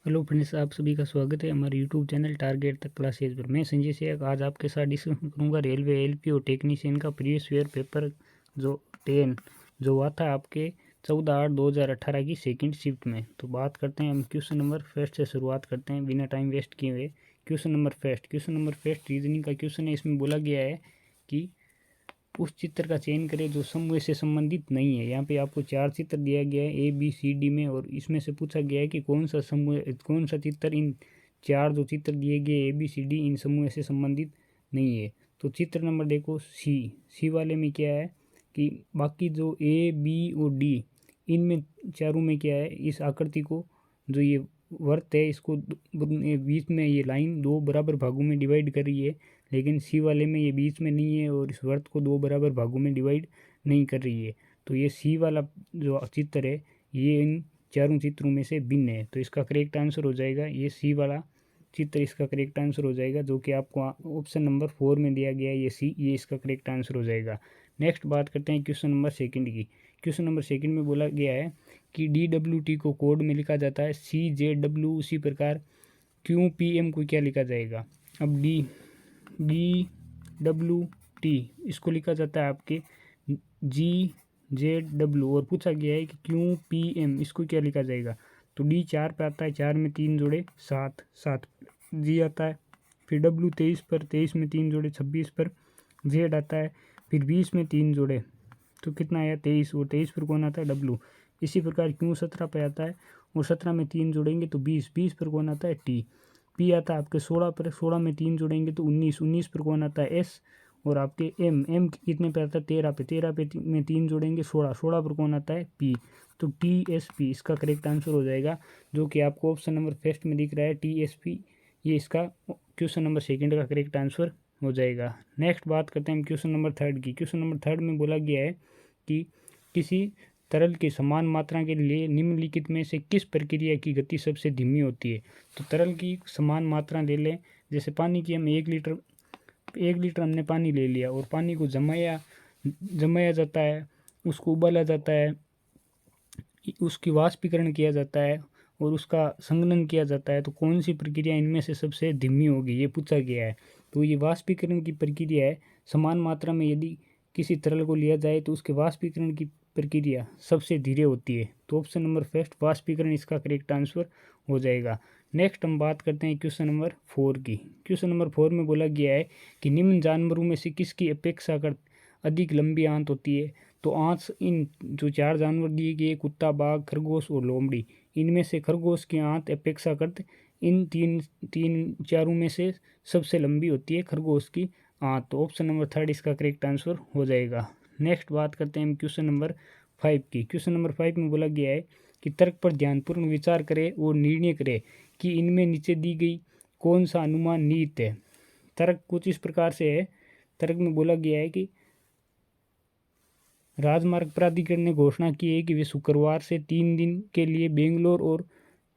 Hello friends, आप सभी का स्वागत है हमारे यूट्यूब चैनल टारगेट तक क्लासेज पर। मैं संजय से आज आपके साथ डिस्कस करूंगा रेलवे एलपी और टेक्नीशियन का प्रीवियस ईयर पेपर जो 10 जो हुआ था आपके 14/8/2018 की सेकंड शिफ्ट में। तो बात करते हैं हम क्वेश्चन नंबर फर्स्ट से शुरुआत करते हैं बिना टाइम वेस्ट किए हुए। क्वेश्चन नंबर फर्स्ट रीजनिंग का क्वेश्चन है। इसमें बोला गया है कि उस चित्र का चयन करें जो समूह से संबंधित नहीं है। यहाँ पे आपको 4 चित्र दिया गया है ए बी सी डी में, और इसमें से पूछा गया है कि कौन सा समूह, कौन सा चित्र इन 4 जो चित्र दिए गए ए बी सी डी इन समूह से संबंधित नहीं है। तो चित्र नंबर देखो सी वाले में क्या है कि बाकी जो ए बी और डी इनमें चारों में क्या है, इस आकृति को जो ये वर्त है इसको बीच में ये लाइन 2 बराबर भागों में डिवाइड कर रही है, लेकिन सी वाले में ये बीच में नहीं है और इस वर्त को 2 बराबर भागों में डिवाइड नहीं कर रही है। तो ये सी वाला जो चित्र है ये इन चारों चित्रों में से भिन्न है। तो इसका करेक्ट आंसर हो जाएगा ये सी वाला चित्र, इसका करेक्ट आंसर हो जाएगा, जो कि आपको ऑप्शन नंबर 4 में दिया गया है ये सी, ये इसका करेक्ट आंसर हो जाएगा। नेक्स्ट बात करते हैं क्वेश्चन नंबर सेकंड की। क्वेश्चन नंबर सेकंड में बोला गया है कि DWT को कोड में लिखा जाता है CJW, उसी प्रकार QPM को क्या लिखा जाएगा। अब DWT इसको लिखा जाता है आपके GZW, और पूछा गया है कि QPM इसको क्या लिखा जाएगा। तो D 4 पे आता है, 4 में 3 जोड़े 7, 7 G आता है। फिर W 23 पर, 23 में 3 जोड़े 26 पर Z आता है। फिर 20 में 3 जोड़े तो कितना आया 23, और 23 पर कौन आता है W। इसी प्रकार Q 17 पे आता है और 17 में 3 जोड़ेंगे तो 20, 20 पर कौन आता है T। P आता है आपके 16 पर, 16 में 3 जोड़ेंगे तो 19, 19 पर कौन आता है S। और आपके M कितने पे आता है 13 पे, 13 पे में 3 जोड़ेंगे 16, 16 पर कौन आता है P। तो TSP इसका करेक्ट आंसर हो जाएगा, जो कि आपको ऑप्शन नंबर फर्स्ट में दिख रहा है TSP, ये इसका क्वेश्चन नंबर सेकंड का करेक्ट आंसर हो जाएगा। नेक्स्ट बात करते हैं हम क्वेश्चन नंबर थर्ड की। क्वेश्चन नंबर थर्ड में बोला गया है कि किसी तरल की समान मात्रा के लिए निम्नलिखित में से किस प्रक्रिया की गति सबसे धीमी होती है। तो तरल की समान मात्रा ले लें, जैसे पानी की हम 1 लीटर हमने पानी ले लिया और पानी को जमाया जाता है, उसको उबाला जाता है, उसकी वाष्पीकरण किया जाता है और उसका संघनन किया जाता है। तो कौन सी प्रक्रिया इनमें से सबसे धीमी होगी, ये पूछा गया है। तो ये वाष्पीकरण की प्रक्रिया है। समान मात्रा में यदि किसी तरल को लिया जाए तो उसके वाष्पीकरण की प्रक्रिया सबसे धीरे होती है। तो ऑप्शन नंबर फर्स्ट वाष्पीकरण इसका करेक्ट आंसर हो जाएगा। नेक्स्ट हम बात करते हैं क्वेश्चन नंबर 4 की। क्वेश्चन नंबर 4 में बोला गया है कि निम्न जानवरों में से किसकी अपेक्षाकृत अधिक लंबी आंत होती है। तो आंत इन जो 4 जानवर दिए गए, कुत्ता, बाघ, खरगोश और लोमड़ी, इनमें से खरगोश की आंत अपेक्षाकृत इन तीन चारों में से सबसे लंबी होती है खरगोश की आंत। तो ऑप्शन नंबर थर्ड इसका करेक्ट आंसर हो जाएगा। नेक्स्ट बात करते हैं हम क्वेश्चन नंबर 5 की। क्वेश्चन नंबर 5 में बोला गया है कि तर्क पर ध्यानपूर्ण विचार करें और निर्णय करें कि इनमें नीचे दी गई कौन सा अनुमान निहित है। तर्क कुछ इस प्रकार से है। तर्क में बोला गया है कि राजमार्ग प्राधिकरण ने घोषणा की है कि वे शुक्रवार से 3 दिन के लिए बेंगलोर और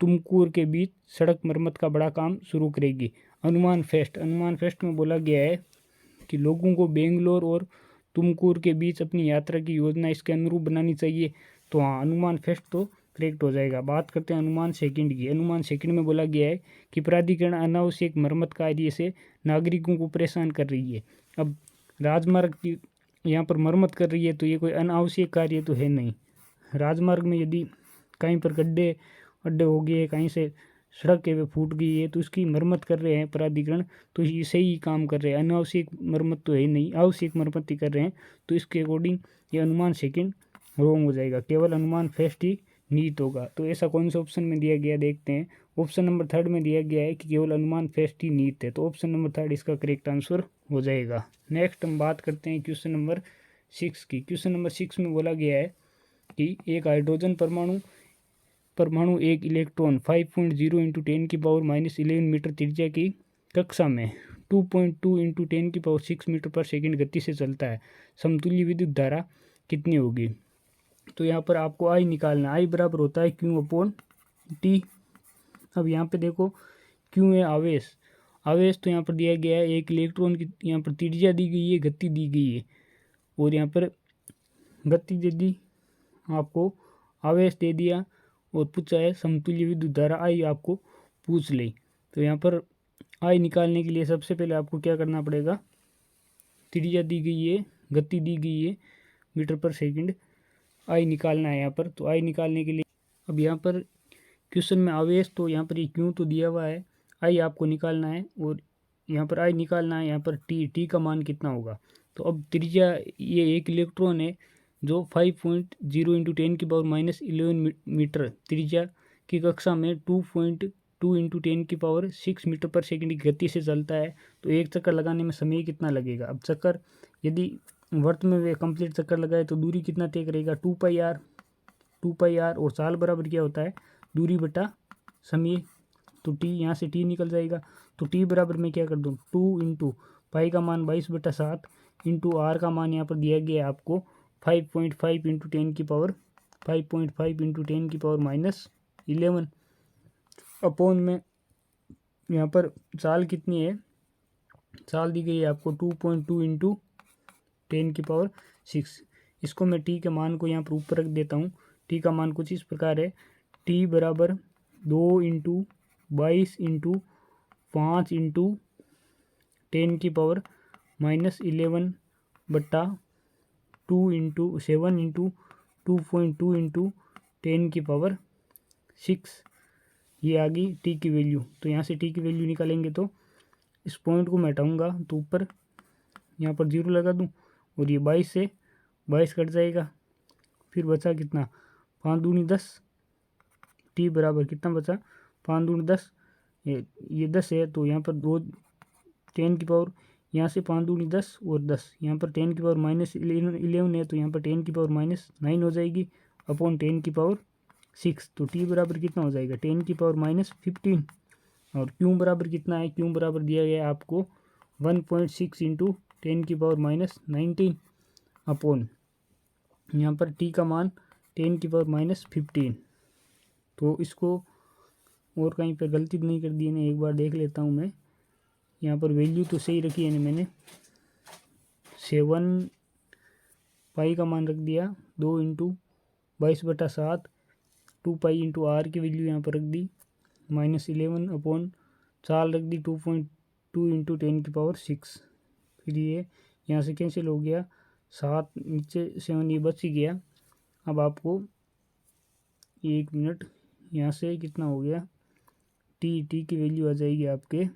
तुमकुर के बीच सड़क मरम्मत का बड़ा काम शुरू करेगी। अनुमान फेस्ट में बोला गया है कि लोगों को बेंगलोर और तुमकुर के बीच अपनी यात्रा की योजना इसके अनुरूप बनानी चाहिए। तो हाँ, अनुमान फेस्ट तो करेक्ट हो जाएगा। बात करते हैं अनुमान सेकंड की। अनुमान सेकंड में बोला गया है कि प्राधिकरण अनावश्यक मरम्मत कार्य से नागरिकों को परेशान कर रही है। अब राजमार्ग की यहाँ पर मरम्मत कर रही है तो ये कोई अनावश्यक कार्य तो है नहीं। राजमार्ग में यदि कहीं पर गड्ढे हो गए, कहीं से सड़क है वे फूट गई है, तो इसकी मरम्मत कर रहे हैं प्राधिकरण, तो ये सही काम कर रहे हैं। अनावश्यक मरम्मत तो है नहीं, आवश्यक मरम्मत ही कर रहे हैं। तो इसके अकॉर्डिंग ये अनुमान सेकंड रॉन्ग हो जाएगा, केवल अनुमान फर्स्ट ही नीत होगा। तो ऐसा कौन सा ऑप्शन में दिया गया देखते हैं। ऑप्शन नंबर थर्ड में दिया गया है कि केवल अनुमान फर्स्ट ही नीत है, तो ऑप्शन नंबर थर्ड इसका करेक्ट आंसर हो जाएगा। नेक्स्ट हम बात करते हैं क्वेश्चन नंबर 6 की। क्वेश्चन नंबर 6 में बोला गया है कि एक हाइड्रोजन परमाणु एक इलेक्ट्रॉन 5.0 इंटू 10⁻11 मीटर त्रिज्या की कक्षा में 2.2 इंटू 10⁻6 मीटर पर सेकंड गति से चलता है। समतुल्य विद्युत धारा कितनी होगी। तो यहाँ पर आपको आई निकालना। आई बराबर होता है Q/T। अब यहाँ पे देखो क्यों है आवेश तो यहाँ पर दिया गया है, एक इलेक्ट्रॉन की यहाँ पर त्रिज्या दी गई है, गति दी गई है, और यहाँ पर गति दे दी, आपको आवेश दे दिया और पूछा है समतुल्य विद्युत धारा आई आपको पूछ ली। तो यहाँ पर आई निकालने के लिए सबसे पहले आपको क्या करना पड़ेगा, त्रिज्या दी गई है, गति दी गई है मीटर पर सेकंड, आई निकालना है यहाँ पर। तो आई निकालने के लिए अब यहाँ पर क्वेश्चन में आवेश तो यहाँ पर ये क्यों तो दिया हुआ है, आई आपको निकालना है और यहाँ पर आई निकालना है, यहाँ पर टी का मान कितना होगा। तो अब त्रिज्या ये एक इलेक्ट्रॉन है जो 5.0 इंटू 10⁻11 मीटर त्रिज्या की कक्षा में 2.2 इंटू 10⁻6 मीटर पर सेकंड की गति से चलता है। तो एक चक्कर लगाने में समय कितना लगेगा। अब चक्कर यदि वर्त में वे कंप्लीट चक्कर लगाए तो दूरी कितना तय करेगा, 2πr और साल बराबर क्या होता है, दूरी बटा समय। तो टी यहाँ से टी निकल जाएगा। तो टी बराबर मैं क्या कर दूँ, 2 इंटू पाई का मान 22/7 इंटू आर का मान यहाँ पर दिया गया है आपको 5.5 इंटू 10⁻11 अपॉन में यहाँ पर साल कितनी है, साल दी गई है आपको 2.2 इंटू 10⁻6। इसको मैं टी के मान को यहाँ पर ऊपर रख देता हूँ। टी का मान कुछ इस प्रकार है, टी बराबर 2 इंटू 22 इंटू 5 इंटू 10⁻11 बट्टा 2 इंटू 7 इंटू 2.2 इंटू 10⁻6। ये आ गई टी की वैल्यू। तो यहाँ से टी की वैल्यू निकालेंगे तो इस पॉइंट को मैं हटाऊँगा तो ऊपर यहाँ पर 0 लगा दूँ और ये 22 से 22 कट जाएगा। फिर बचा कितना, 5 दूनी 10, टी बराबर कितना बचा, 5 दूनी 10, ये 10 है तो यहाँ पर 2 10 यहाँ से 5 दूनी 10 और 10 यहाँ पर 10⁻11 है तो यहाँ पर 10⁻9 हो जाएगी अपॉन 10⁻6। तो टी बराबर कितना हो जाएगा, 10⁻15। और क्यों बराबर कितना है, क्यों बराबर दिया गया है आपको 1.6 इंटू 10⁻19 अपॉन यहाँ पर टी का मान 10⁻15। तो इसको और कहीं पर गलती नहीं कर दी है, एक बार देख लेता हूँ मैं। यहाँ पर वैल्यू तो सही रखी है मैंने, 7 पाई का मान रख दिया 2 इंटू 22/7, 2 पाई इंटू आर की वैल्यू यहाँ पर रख दी -11 अपॉन चाल रख दी 2.2 इंटू 10⁻6। फिर ये यहाँ से कैंसिल हो गया, 7 नीचे 7 ये बच ही गया। अब आपको 1 मिनट, यहाँ से कितना हो गया, टी की वैल्यू आ जाएगी आपके,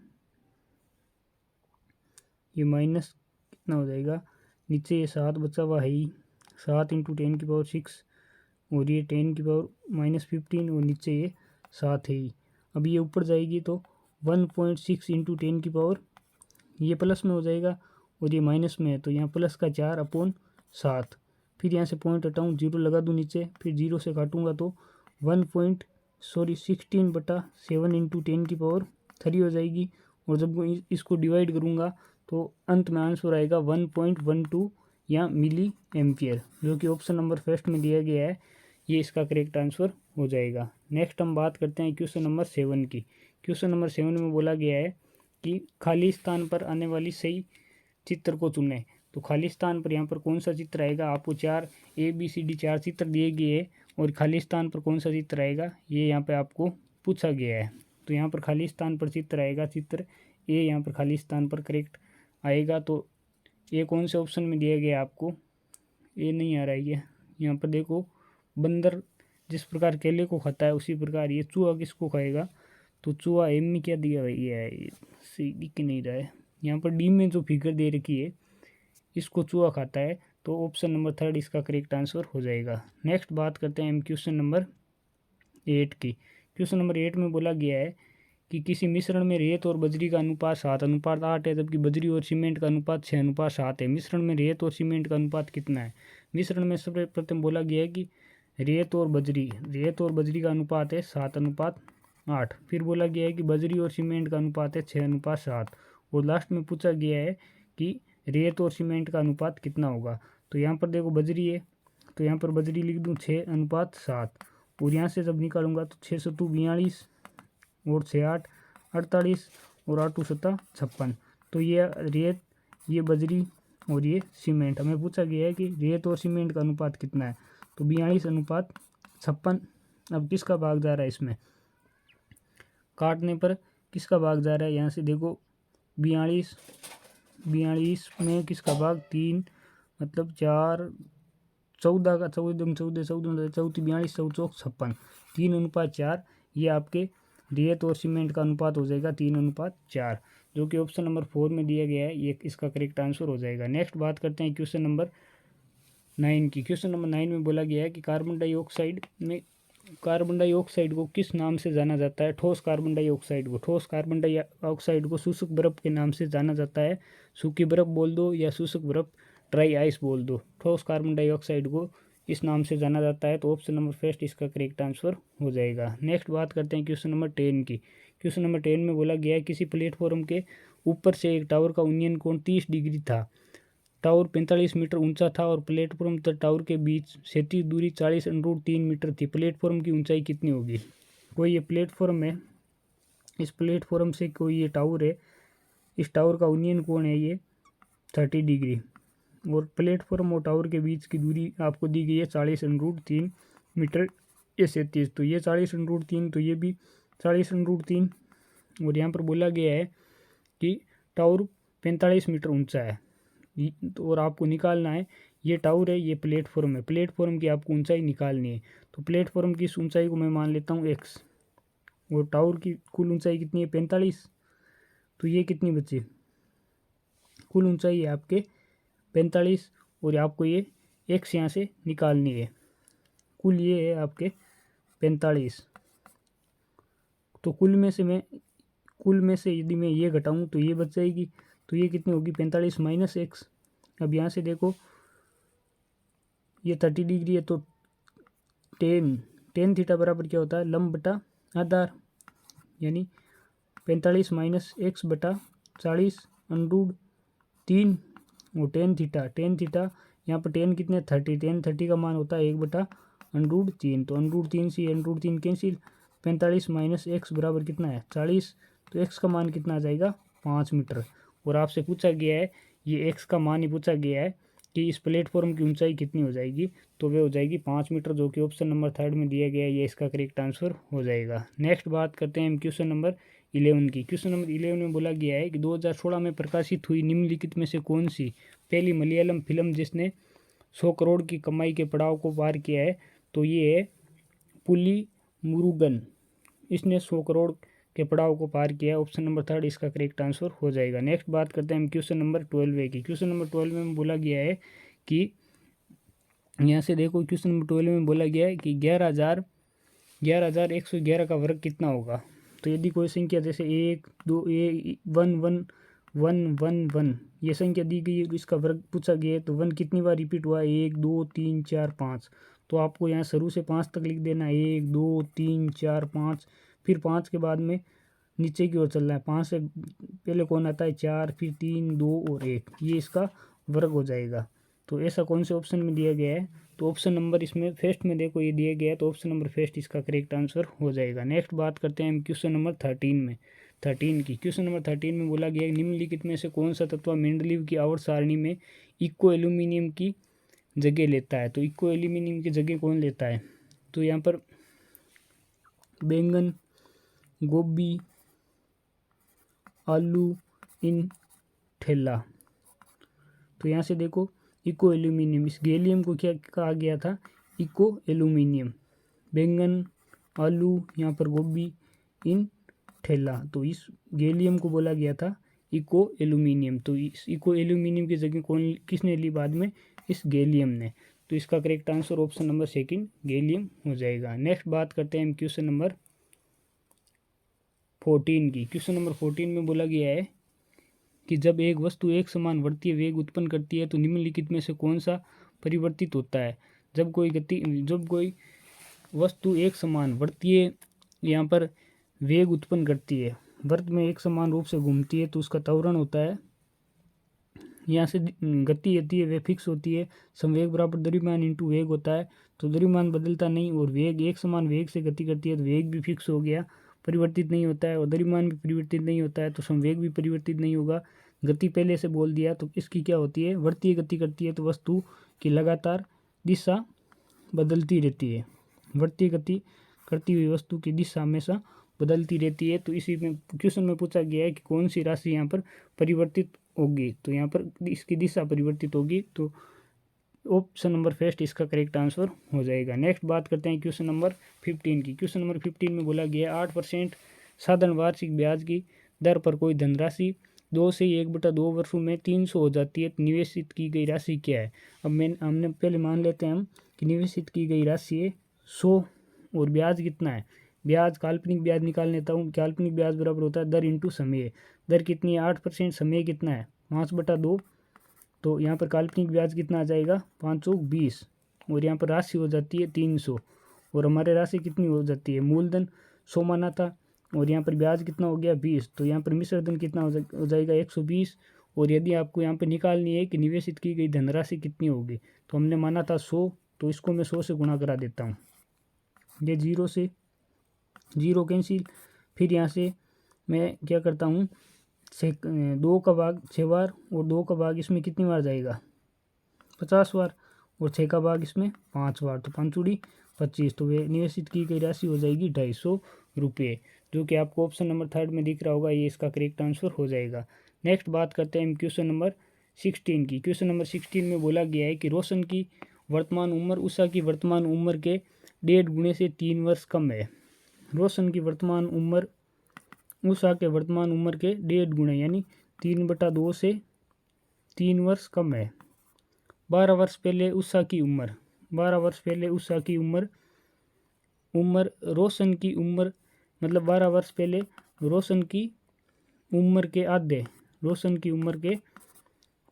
ये माइनस कितना हो जाएगा, नीचे ये 7 बचा हुआ है ही, 7 इंटू 10⁻6 और ये 10⁻15 और नीचे ये 7 है ही। अब ये ऊपर जाएगी तो 1.6 इंटू 10 ये प्लस में हो जाएगा और ये माइनस में है तो यहाँ प्लस का 4 अपॉन 7। फिर यहाँ से पॉइंट हटाऊँ, 0 लगा दूँ नीचे, फिर 0 से काटूँगा तो 16/7 इंटू 10⁻3 हो जाएगी। और जब इसको डिवाइड करूँगा तो अंत में आंसर आएगा 1.12 या मिली एम्पियर, जो कि ऑप्शन नंबर फर्स्ट में दिया गया है। ये इसका करेक्ट आंसर हो जाएगा। नेक्स्ट हम बात करते हैं क्वेश्चन नंबर 7 की। क्वेश्चन नंबर 7 में बोला गया है कि खाली स्थान पर आने वाली सही चित्र को चुनें। तो खाली स्थान पर यहाँ पर कौन सा चित्र आएगा, आपको 4 ABCD 4 चित्र दिए गए हैं और खाली स्थान पर कौन सा चित्र आएगा ये यहाँ पे आपको पूछा गया है। तो यहाँ पर खाली स्थान पर चित्र आएगा, चित्र ए यहाँ पर खाली स्थान पर करेक्ट आएगा। तो ये कौन से ऑप्शन में दिया गया आपको, ये नहीं आ रहा है। यहाँ पर देखो, बंदर जिस प्रकार केले को खाता है उसी प्रकार ये चूहा किसको खाएगा, तो चूहा एम में क्या दिया हुआ है, सही दिख नहीं रहा है। यहाँ पर डी में जो फिगर दे रखी है इसको चूहा खाता है, तो ऑप्शन नंबर 3 इसका करेक्ट आंसर हो जाएगा। नेक्स्ट बात करते हैं हम क्वेश्चन नंबर 8 की। क्वेश्चन नंबर 8 में बोला गया है कि किसी मिश्रण में रेत और बजरी का अनुपात 7:8 है, जबकि बजरी और सीमेंट का अनुपात 6:7 है। मिश्रण में रेत और सीमेंट का अनुपात कितना है। मिश्रण में सबसे प्रथम बोला गया है कि रेत और बजरी का अनुपात है 7:8। फिर बोला गया है कि बजरी और सीमेंट का अनुपात है 6:7 और लास्ट में पूछा गया है कि रेत और सीमेंट का अनुपात कितना होगा। तो यहाँ पर देखो बजरी है तो यहाँ पर बजरी लिख दूँ 6:7 और यहाँ से जब निकालूंगा तो 6 7 42 और 6 8 48 और 8 7 56। तो ये रेत, ये बजरी और ये सीमेंट। हमें पूछा गया है कि रेत और सीमेंट का अनुपात कितना है, तो 42:56। अब किसका भाग जा रहा है इसमें, काटने पर किसका भाग जा रहा है, यहाँ से देखो 42, 42 में किसका भाग 3 मतलब 4, 14 का 14 14 14 14 42 14 56 3:4 ये आपके रेत और सीमेंट का अनुपात हो जाएगा 3:4, जो कि ऑप्शन नंबर 4 में दिया गया है, ये इसका करेक्ट आंसर हो जाएगा। नेक्स्ट बात करते हैं क्वेश्चन नंबर 9 की। क्वेश्चन नंबर 9 में बोला गया है कि कार्बन डाइऑक्साइड को किस नाम से जाना जाता है। ठोस कार्बन डाइऑक्साइड को शुष्क बर्फ के नाम से जाना जाता है। सूखी बर्फ बोल दो या शुष्क बर्फ, ड्राई आइस बोल दो, ठोस कार्बन डाइऑक्साइड को इस नाम से जाना जाता है। तो ऑप्शन नंबर फर्स्ट इसका करेक्ट आंसर हो जाएगा। नेक्स्ट बात करते हैं क्वेश्चन नंबर 10 की। क्वेश्चन नंबर 10 में बोला गया है किसी प्लेटफॉर्म के ऊपर से एक टावर का उन्नयन कोण 30 डिग्री था। टावर 45 मीटर ऊंचा था और प्लेटफॉर्म तथा टावर के बीच क्षैतिज दूरी 40√3 मीटर थी। प्लेटफॉर्म की ऊंचाई कितनी होगी। कोई ये प्लेटफॉर्म है, इस प्लेटफॉर्म से कोई ये टावर है, इस टावर का उन्नयन कोण है ये 30 डिग्री और प्लेटफॉर्म और टावर के बीच की दूरी आपको दी गई है 40√3 मीटर ये क्षैतिज। तो ये 40√3 तो ये भी 40√3 और यहाँ पर बोला गया है कि टावर 45 मीटर ऊंचा है और आपको निकालना है, ये टावर है ये प्लेटफॉर्म है, प्लेटफॉर्म की आपको ऊंचाई निकालनी है। तो प्लेटफॉर्म की इस ऊंचाई को मैं मान लेता हूँ x और टावर की कुल ऊंचाई कितनी है 45, तो ये कितनी बची, कुल ऊंचाई है आपके 45 और आपको ये x यहाँ से निकालनी है। कुल ये है आपके 45, तो कुल में से यदि मैं ये घटाऊँ तो ये बच जाएगी, तो ये कितनी होगी 45 माइनस x। अब यहाँ से देखो ये 30 डिग्री है तो टेन थीटा बराबर क्या होता है, लंब बटा आधार, यानी 45 माइनस x बटा 40√3 और टेन थीटा यहाँ पर टेन कितने 30, टेन 30 का मान होता है 1/√3, तो √3 से √3 कैंसिल, 45 माइनस x बराबर कितना है 40, तो x का मान कितना आ जाएगा 5 मीटर। और आपसे पूछा गया है, ये x का मान ही पूछा गया है कि इस प्लेटफॉर्म की ऊंचाई कितनी हो जाएगी, तो वे हो जाएगी 5 मीटर, जो कि ऑप्शन नंबर 3 में दिया गया है, ये इसका करेक्ट आंसर हो जाएगा। नेक्स्ट बात करते हैं क्वेश्चन नंबर 11 की। क्वेश्चन नंबर 11 में बोला गया है कि 2016 में प्रकाशित हुई निम्नलिखित में से कौन सी पहली मलयालम फिल्म जिसने 100 करोड़ की कमाई के पड़ाव को पार किया है, तो ये है पुली मुरुगन, इसने 100 करोड़ के पड़ाव को पार किया है। ऑप्शन नंबर 3 इसका करेक्ट आंसर हो जाएगा। नेक्स्ट बात करते हैं हम क्वेश्चन नंबर 12 की। क्वेश्चन नंबर 12 में बोला गया है कि यहाँ से देखो क्वेश्चन नंबर 12 में बोला गया है कि 11,111 का वर्ग कितना होगा। तो यदि कोई संख्या जैसे 1 2 1 1 1 1 1 ये संख्या दी गई है, तो इसका वर्ग पूछा गया है, तो 1 कितनी बार रिपीट हुआ है 1 2 3 4 5, तो आपको यहाँ शुरू से 5 तक लिख देना, 1 2 3 4 5, फिर 5 के बाद में नीचे की ओर चलना है, 5 से पहले कौन आता है 4, फिर 3 2 और 1, ये इसका वर्ग हो जाएगा। तो ऐसा कौन से ऑप्शन में दिया गया है, तो ऑप्शन नंबर इसमें फर्स्ट में देखो ये दिया गया है, तो ऑप्शन नंबर फर्स्ट इसका करेक्ट आंसर हो जाएगा। नेक्स्ट बात करते हैं हम क्वेश्चन नंबर 13 की। क्वेश्चन नंबर 13 में बोला गया है निम्नलिखित में से कौन सा तत्व मेंडलीव की आवर्त सारणी में इक्को एल्यूमिनियम की जगह लेता है। तो इक्को एल्यूमिनियम की जगह कौन लेता है, तो यहाँ पर बैंगन, गोभी, आलू, इन ठेला, तो यहाँ से देखो इको एल्यूमिनियम, इस गैलियम को क्या कहा गया था, इको एल्यूमिनियम, बैंगन, आलू, यहाँ पर गोभी, इन ठेला, तो इस गैलियम को बोला गया था इको एल्यूमिनियम। तो इस इको एल्यूमिनियम की जगह कौन किसने ली बाद में, इस गैलियम ने, तो इसका correct answer option number 2 gallium हो जाएगा। नेक्स्ट बात करते हैं क्वेश्चन नंबर 14 की। क्वेश्चन नंबर 14 में बोला गया है कि जब एक वस्तु एक समान वर्तीय वेग उत्पन्न करती है तो निम्नलिखित में से कौन सा परिवर्तित होता है। जब कोई वस्तु एक समान वर्तीय यहाँ पर वेग उत्पन्न करती है, वृत्त में एक समान रूप से घूमती है, तो उसका त्वरण होता है, यहाँ से गति होती है वे फिक्स होती है, संवेग बराबर द्रव्यमान इंटू वेग होता है, तो द्रव्यमान बदलता नहीं और वेग एक समान वेग से गति करती है, तो वेग भी फिक्स हो गया, परिवर्तित नहीं होता है, और द्रव्यमान भी परिवर्तित नहीं होता है, तो संवेग भी परिवर्तित नहीं होगा। गति पहले से बोल दिया, तो इसकी क्या होती है, वृत्तीय गति करती है, तो वस्तु की लगातार दिशा बदलती रहती है। वृत्तीय गति करती हुई वस्तु की दिशा हमेशा बदलती रहती है। तो इसी में क्वेश्चन में पूछा गया है कि कौन सी राशि यहाँ पर परिवर्तित होगी, तो यहाँ पर इसकी दिशा परिवर्तित होगी, तो ऑप्शन नंबर फर्स्ट इसका करेक्ट आंसर हो जाएगा। नेक्स्ट बात करते हैं क्वेश्चन नंबर 15 की। क्वेश्चन नंबर 15 में बोला गया 8% साधारण वार्षिक ब्याज की दर पर कोई धनराशि 2 से 1/2 वर्षों में 300 हो जाती है, निवेशित की गई राशि क्या है। अब हमने पहले मान लेते हैं हम कि निवेशित की गई राशि है 100 और ब्याज कितना है, ब्याज काल्पनिक ब्याज निकाल लेता हूँ। काल्पनिक ब्याज बराबर होता है दर इंटू समय। दर कितनी है 8%, समय कितना है 5/2, तो यहाँ पर काल्पनिक ब्याज कितना आ जाएगा 520 और यहाँ पर राशि हो जाती है 300 और हमारे राशि कितनी हो जाती है, मूलधन 100 माना था और यहाँ पर ब्याज कितना हो गया 20, तो यहाँ पर मिश्रधन कितना हो जाएगा 120। और यदि आपको यहाँ पर निकालनी है कि निवेशित की गई धनराशि कितनी होगी, तो हमने माना था 100, तो इसको मैं 100 से गुणा करा देता हूँ। ये 0 से 0 कैंसिल, फिर यहाँ से मैं क्या करता हूँ 2 का भाग 6 बार और 2 का भाग इसमें कितनी बार जाएगा 50 बार और 6 का भाग इसमें 5 बार, तो 5 चूड़ी 25, तो वे निवेशित की गई राशि हो जाएगी 250 रुपये, जो कि आपको ऑप्शन नंबर 3 में दिख रहा होगा। ये इसका करेक्ट आंसर हो जाएगा। नेक्स्ट बात करते हैं क्वेश्चन नंबर 16 की। क्वेश्चन नंबर 16 में बोला गया है कि रोशन की वर्तमान उम्र उषा की वर्तमान उम्र के 1.5 गुणे से 3 वर्ष कम है। रोशन की वर्तमान उम्र उषा के वर्तमान उम्र के 1.5 गुणे यानी 3/2 से 3 वर्ष कम है। 12 वर्ष पहले उषा की उम्र, 12 वर्ष पहले उषा की उम्र रोशन की उम्र, मतलब 12 वर्ष पहले रोशन की उम्र के आधे, रोशन की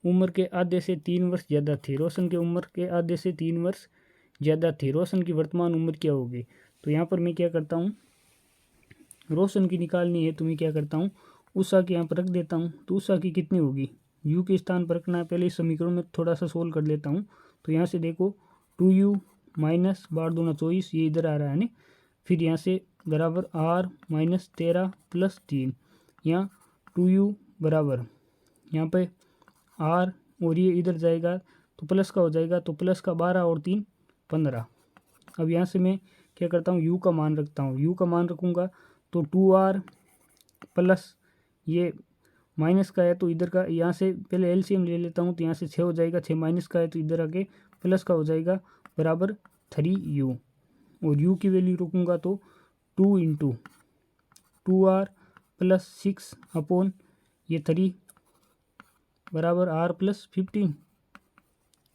उम्र के आधे से 3 वर्ष ज़्यादा थी। रोशन की उम्र के आधे से 3 वर्ष ज़्यादा थी। रोशन की वर्तमान उम्र क्या होगी, तो यहाँ पर मैं क्या करता हूँ, रोशन की निकालनी है तो मैं क्या करता हूँ उषा के यहाँ पर रख देता हूँ। तो उषा की कितनी होगी, u के स्थान पर रखना है। पहले इस समीकरण में थोड़ा सा सोल्व कर लेता हूँ। तो यहाँ से देखो 2u माइनस 12×2 24 ये इधर आ रहा है ना, फिर यहाँ से बराबर r माइनस 13 प्लस 3, यहाँ 2u बराबर यहाँ पे r और ये इधर जाएगा तो प्लस का हो जाएगा, तो प्लस का 12 और 3 15। अब यहाँ से मैं क्या करता हूँ u का मान रखता हूँ, u का मान रखूँगा तो 2r प्लस ये माइनस का है तो इधर का यहाँ से पहले एलसीएम ले लेता हूँ, तो यहाँ से 6 हो जाएगा, 6 माइनस का है तो इधर आके प्लस का हो जाएगा बराबर 3u और u की वैल्यू रखूँगा तो 2 इंटू 2r प्लस 6 अपॉन ये 3 बराबर r प्लस 15।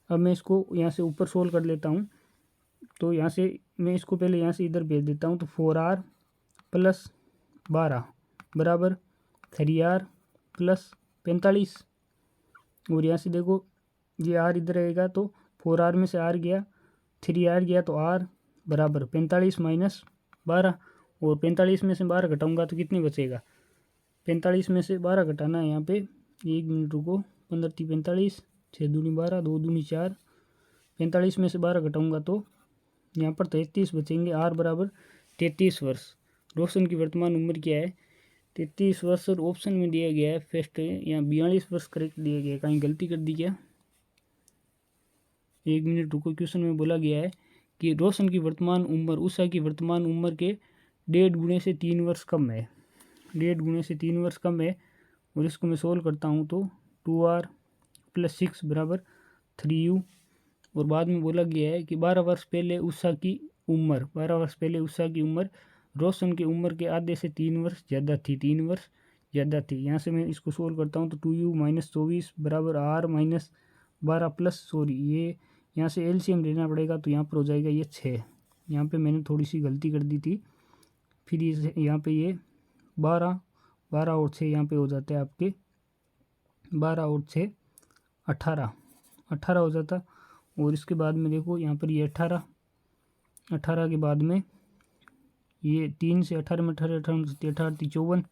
अब मैं इसको यहाँ से ऊपर सोल्व कर लेता हूँ, तो यहाँ से मैं इसको पहले यहाँ से इधर भेज देता हूँ, तो 4r प्लस 12 बराबर 3r प्लस 45 और यहाँ से देखो ये r इधर रहेगा तो 4r में से r गया 3r गया तो r बराबर 45 माइनस 12 और 45 में से 12 घटाऊँगा तो कितनी बचेगा, 45 में से 12 घटाना है यहाँ पे, 1 मिनट रुको, 15 × 45 6 दूनी 12 2 दूनी 4, 45 में से 12 घटाऊँगा तो यहाँ पर 33 बचेंगे। r बराबर 33 वर्ष। रोशन की वर्तमान उम्र क्या है 33 वर्ष और ऑप्शन में दिया गया है फर्स्ट यहाँ 42 वर्ष करेक्ट दिया गया है, कहीं गलती कर दी क्या, 1 मिनट रुको। क्वेश्चन में बोला गया है कि रोशन की वर्तमान उम्र उषा की वर्तमान उम्र के 1.5 गुणे से 3 वर्ष कम है, 1.5 गुणे से 3 वर्ष कम है और इसको मैं सोल्व करता हूँ तो 2r प्लस 6 बराबर 3u और बाद में बोला गया है कि 12 वर्ष पहले उषा की उम्र, 12 वर्ष पहले उषा की उम्र रोशन की उम्र के आधे से 3 वर्ष ज़्यादा थी, 3 वर्ष ज़्यादा थी। यहाँ से मैं इसको सोल्व करता हूँ तो 2u माइनस 24 बराबर r माइनस 12 प्लस ये यहाँ से एलसीएम लेना पड़ेगा तो यहाँ पर हो जाएगा ये 6, यहाँ पे मैंने थोड़ी सी गलती कर दी थी, फिर यहाँ पे ये 12 और 6 यहाँ पे हो जाते हैं आपके 12 और 6 18 हो जाता और इसके बाद में देखो यहाँ पर ये 18 के बाद में ये 3 से 18 में 18 54,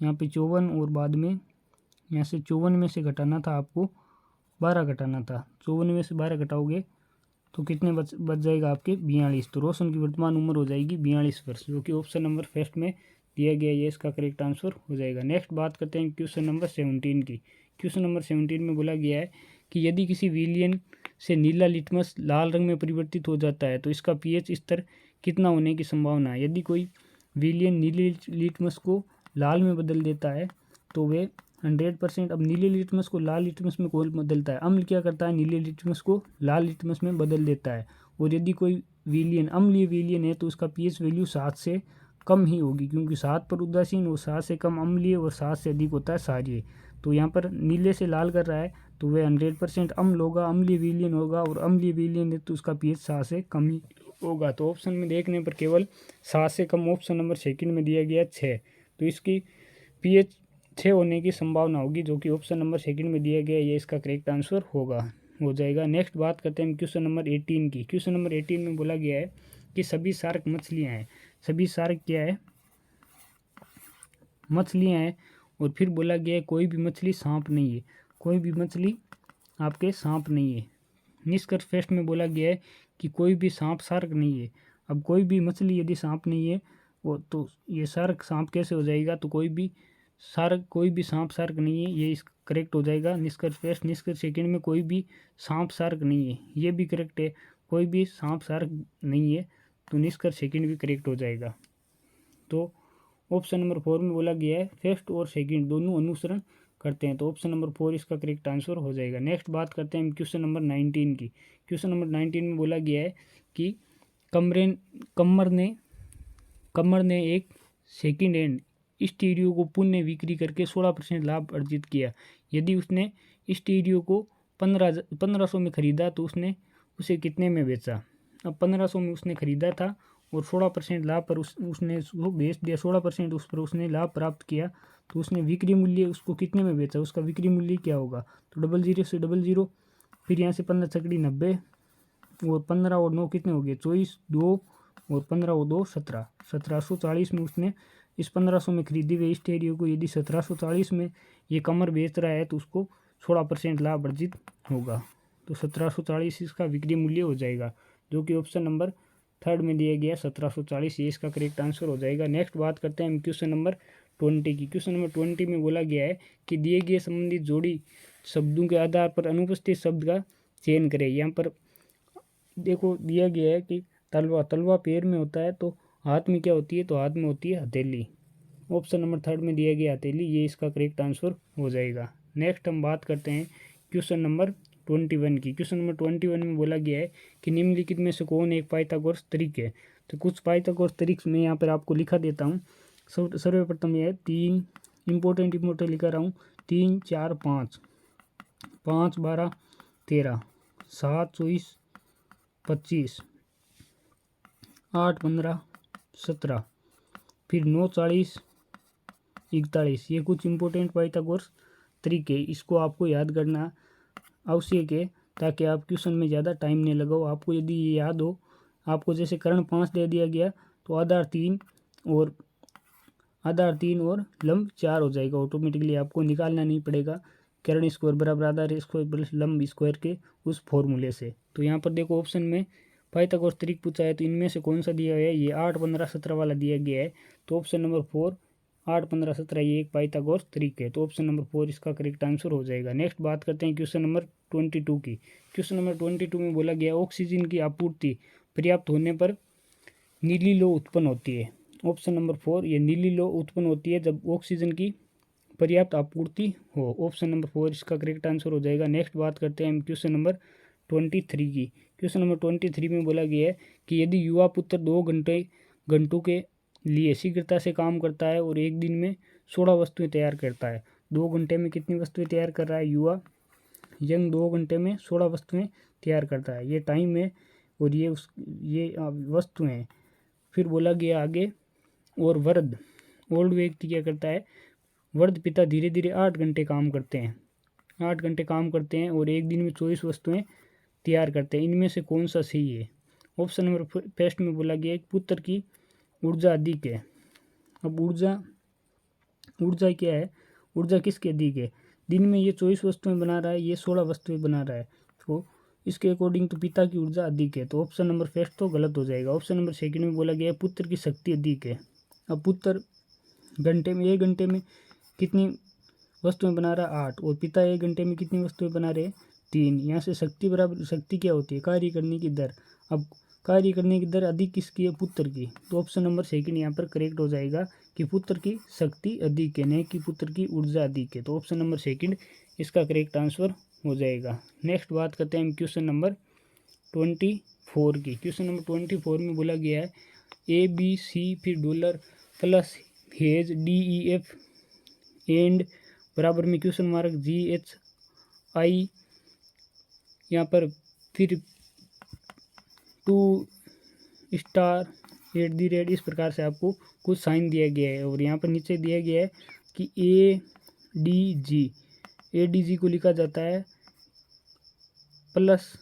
यहाँ पे 54 और बाद में यहाँ से 54 में से घटाना था आपको 12 घटाना था, 54 में से 12 घटाओगे तो कितने बच जाएगा आपके 42। तो रोशन की वर्तमान उम्र हो जाएगी 42 वर्ष, जो कि ऑप्शन नंबर फर्स्ट में दिया गया ये इसका करेक्ट आंसर हो जाएगा। नेक्स्ट बात करते हैं क्वेश्चन नंबर 17 की। क्वेश्चन नंबर 17 में बोला गया है कि यदि किसी विलयन से नीला लिटमस लाल रंग में परिवर्तित हो जाता है तो इसका पीएच स्तर कितना होने की संभावना है। यदि कोई विलियन नीले लिटमस को लाल में बदल देता है तो वे 100%। अब नीले लिटमस को लाल लिटमस में कौन बदलता है? अम्ल क्या करता है? नीले लिटमस को लाल लिटमस में बदल देता है। और यदि कोई विलियन अम्लीय विलियन है तो उसका पीएच वैल्यू 7 से कम ही होगी, क्योंकि 7 पर उदासीन और 7 से कम अम्लीय और 7 से अधिक होता है क्षारीय। तो यहाँ पर नीले से लाल कर रहा है तो वह 100% अम्ल होगा, अम्लीय विलियन होगा, और अम्लीय विलियन है तो उसका पीएच 7 से कम ही होगा। तो ऑप्शन में देखने पर केवल 7 से कम ऑप्शन नंबर सेकंड में दिया गया 6, तो इसकी पीएच 6 होने की संभावना होगी, जो कि ऑप्शन नंबर सेकंड में दिया गया, ये इसका करेक्ट आंसर हो जाएगा। नेक्स्ट बात करते हैं क्वेश्चन नंबर 18 की। क्वेश्चन नंबर 18 में बोला गया है कि सभी शार्क मछलियाँ हैं। सभी शार्क क्या है? मछलियाँ हैं। और फिर बोला गया है कोई भी मछली सांप नहीं है। कोई भी मछली आपके सांप नहीं है। निष्कर्ष टेस्ट में बोला गया है कि कोई भी सांप शार्क नहीं है। अब कोई भी मछली यदि सांप नहीं है वो तो ये शार्क सांप कैसे हो जाएगा? तो कोई भी सांप शार्क नहीं है, ये इस करेक्ट हो जाएगा। निष्कर्ष टेस्ट निष्कर्ष सेकंड में कोई भी सांप शार्क नहीं है, ये भी करेक्ट है। कोई भी सांप शार्क नहीं है तो निष्कर्ष सेकंड भी करेक्ट हो जाएगा। तो ऑप्शन नंबर 4 में बोला गया है फर्स्ट और सेकंड दोनों अनुसरण करते हैं, तो ऑप्शन नंबर 4 इसका करेक्ट आंसर हो जाएगा। नेक्स्ट बात करते हैं क्वेश्चन नंबर 19 की। क्वेश्चन नंबर 19 में बोला गया है कि कमर ने एक सेकंड हैंड स्टीरियो को पुनः बिक्री करके 16% लाभ अर्जित किया। यदि उसने स्टीरियो को 1500 में खरीदा तो उसने उसे कितने में बेचा? अब 1500 में उसने खरीदा था और 16% लाभ पर उसने उसको बेच दिया। 16% उस पर उसने लाभ प्राप्त किया, तो उसने विक्रय मूल्य उसको कितने में बेचा? उसका विक्रय मूल्य क्या होगा? तो 00 से 00, फिर यहाँ से 15 छकड़ी 90, और 15 और 9 कितने हो गए? 24, 2 और 15 और 2 17। 1740 में उसने इस 1500 में खरीदी हुई स्टीरियो को यदि 1740 में ये कमर बेच रहा है तो उसको 16% लाभ अर्जित होगा। तो 1740 इसका विक्रय मूल्य हो जाएगा, जो कि ऑप्शन नंबर 3 में दिया गया 1740, ये इसका करेक्ट आंसर हो जाएगा। नेक्स्ट बात करते हैं क्वेश्चन नंबर 20 की। क्वेश्चन नंबर 20 में बोला गया है कि दिए गए संबंधित जोड़ी शब्दों के आधार पर अनुपस्थित शब्द का चयन करें। यहाँ पर देखो दिया गया है कि तलवा पैर में होता है, तो हाथ में क्या होती है? तो हाथ में होती है हथेली। ऑप्शन नंबर 3 में दिया गया हथेली, ये इसका करेक्ट आंसर हो जाएगा। नेक्स्ट हम बात करते हैं क्वेश्चन नंबर 21 की। क्वेश्चन नंबर 21 में बोला गया है कि निम्नलिखित में से कौन एक पाइथागोरस तरीक है? तो कुछ पाइथागोरस तरीक में यहाँ पर आपको लिखा देता हूँ। सर्वप्रथम यह 3 इंपॉर्टेंट लिखा रहा हूँ। 3 4 5, 5 12 13, 7 24 25, 8 15 17, फिर 9 40 41, ये कुछ इंपॉर्टेंट पाइथागोरस तरीके, इसको आपको याद करना आवश्यक है ताकि आप क्वेश्चन में ज़्यादा टाइम नहीं लगाओ। आपको यदि ये याद हो, आपको जैसे कर्ण 5 दे दिया गया तो आधार 3 और लंब 4 हो जाएगा। ऑटोमेटिकली आपको निकालना नहीं पड़ेगा। कर्ण स्क्वायर बराबर आधार स्क्वायर प्लस लंब स्क्वायर के उस फॉर्मूले से। तो यहाँ पर देखो ऑप्शन में पाइथागोरस तरीक पूछा है, तो इनमें से कौन सा दिया हुआ है? ये 8 15 17 वाला दिया गया है। तो ऑप्शन नंबर 4 8 15 17 ये एक पाइथागोरस तरीक है, तो ऑप्शन नंबर 4 इसका करेक्ट आंसर हो जाएगा। नेक्स्ट बात करते हैं क्वेश्चन नंबर 22 की। क्वेश्चन नंबर 22 में बोला गया ऑक्सीजन की आपूर्ति पर्याप्त होने पर नीली लौ उत्पन्न होती है। ऑप्शन नंबर 4 ये नीली लौ उत्पन्न होती है जब ऑक्सीजन की पर्याप्त आपूर्ति हो। ऑप्शन नंबर 4 इसका करेक्ट आंसर हो जाएगा। नेक्स्ट बात करते हैं क्वेश्चन नंबर 23 की। क्वेश्चन नंबर 23 में बोला गया है कि यदि युवा पुत्र 2 घंटों के लिए शीघ्रता से काम करता है और एक दिन में 16 वस्तुएं तैयार करता है, 2 घंटे में कितनी वस्तुएं तैयार कर रहा है युवा? यंग 2 घंटे में 16 वस्तुएं तैयार करता है, ये टाइम है और ये वस्तुएं हैं। फिर बोला गया आगे, और वृद्ध ओल्ड व्यक्ति क्या करता है? वृद्ध पिता धीरे धीरे 8 घंटे काम करते हैं, 8 घंटे काम करते हैं और एक दिन में 24 वस्तुएं तैयार करते हैं। इनमें से कौन सा सही है? ऑप्शन नंबर फर्स्ट में बोला गया पुत्र की ऊर्जा अधिक है। अब ऊर्जा क्या है? ऊर्जा किसकी अधिक है? दिन में ये 24 वस्तुएं बना रहा है, ये 16 वस्तुएं बना रहा है, तो इसके अकॉर्डिंग तो पिता की ऊर्जा अधिक है, तो ऑप्शन नंबर फर्स्ट तो गलत हो जाएगा। ऑप्शन नंबर सेकंड में बोला गया है पुत्र की शक्ति अधिक है। अब पुत्र एक घंटे में कितनी वस्तुएं बना रहा है? 8, और पिता 1 घंटे में कितनी वस्तुएं बना रहे हैं? 3। यहाँ से शक्ति बराबर, शक्ति क्या होती है? कार्य करने की दर। अब कार्य करने की दर अधिक किसकी है, पुत्र की। तो ऑप्शन नंबर सेकंड यहाँ पर करेक्ट हो जाएगा कि पुत्र की शक्ति अधिक है, नहीं कि पुत्र की ऊर्जा अधिक है। तो ऑप्शन नंबर सेकंड इसका करेक्ट आंसर हो जाएगा। नेक्स्ट बात करते हैं हम क्वेश्चन नंबर 24 की। क्वेश्चन नंबर 24 में बोला गया है ABC फिर dollar plus hedge DEF and बराबर में क्वेश्चन मार्क GHI यहाँ पर फिर 2 स्टार @ इस प्रकार से आपको कुछ साइन दिया गया है। और यहाँ पर नीचे दिया गया है कि ADG को लिखा जाता है प्लस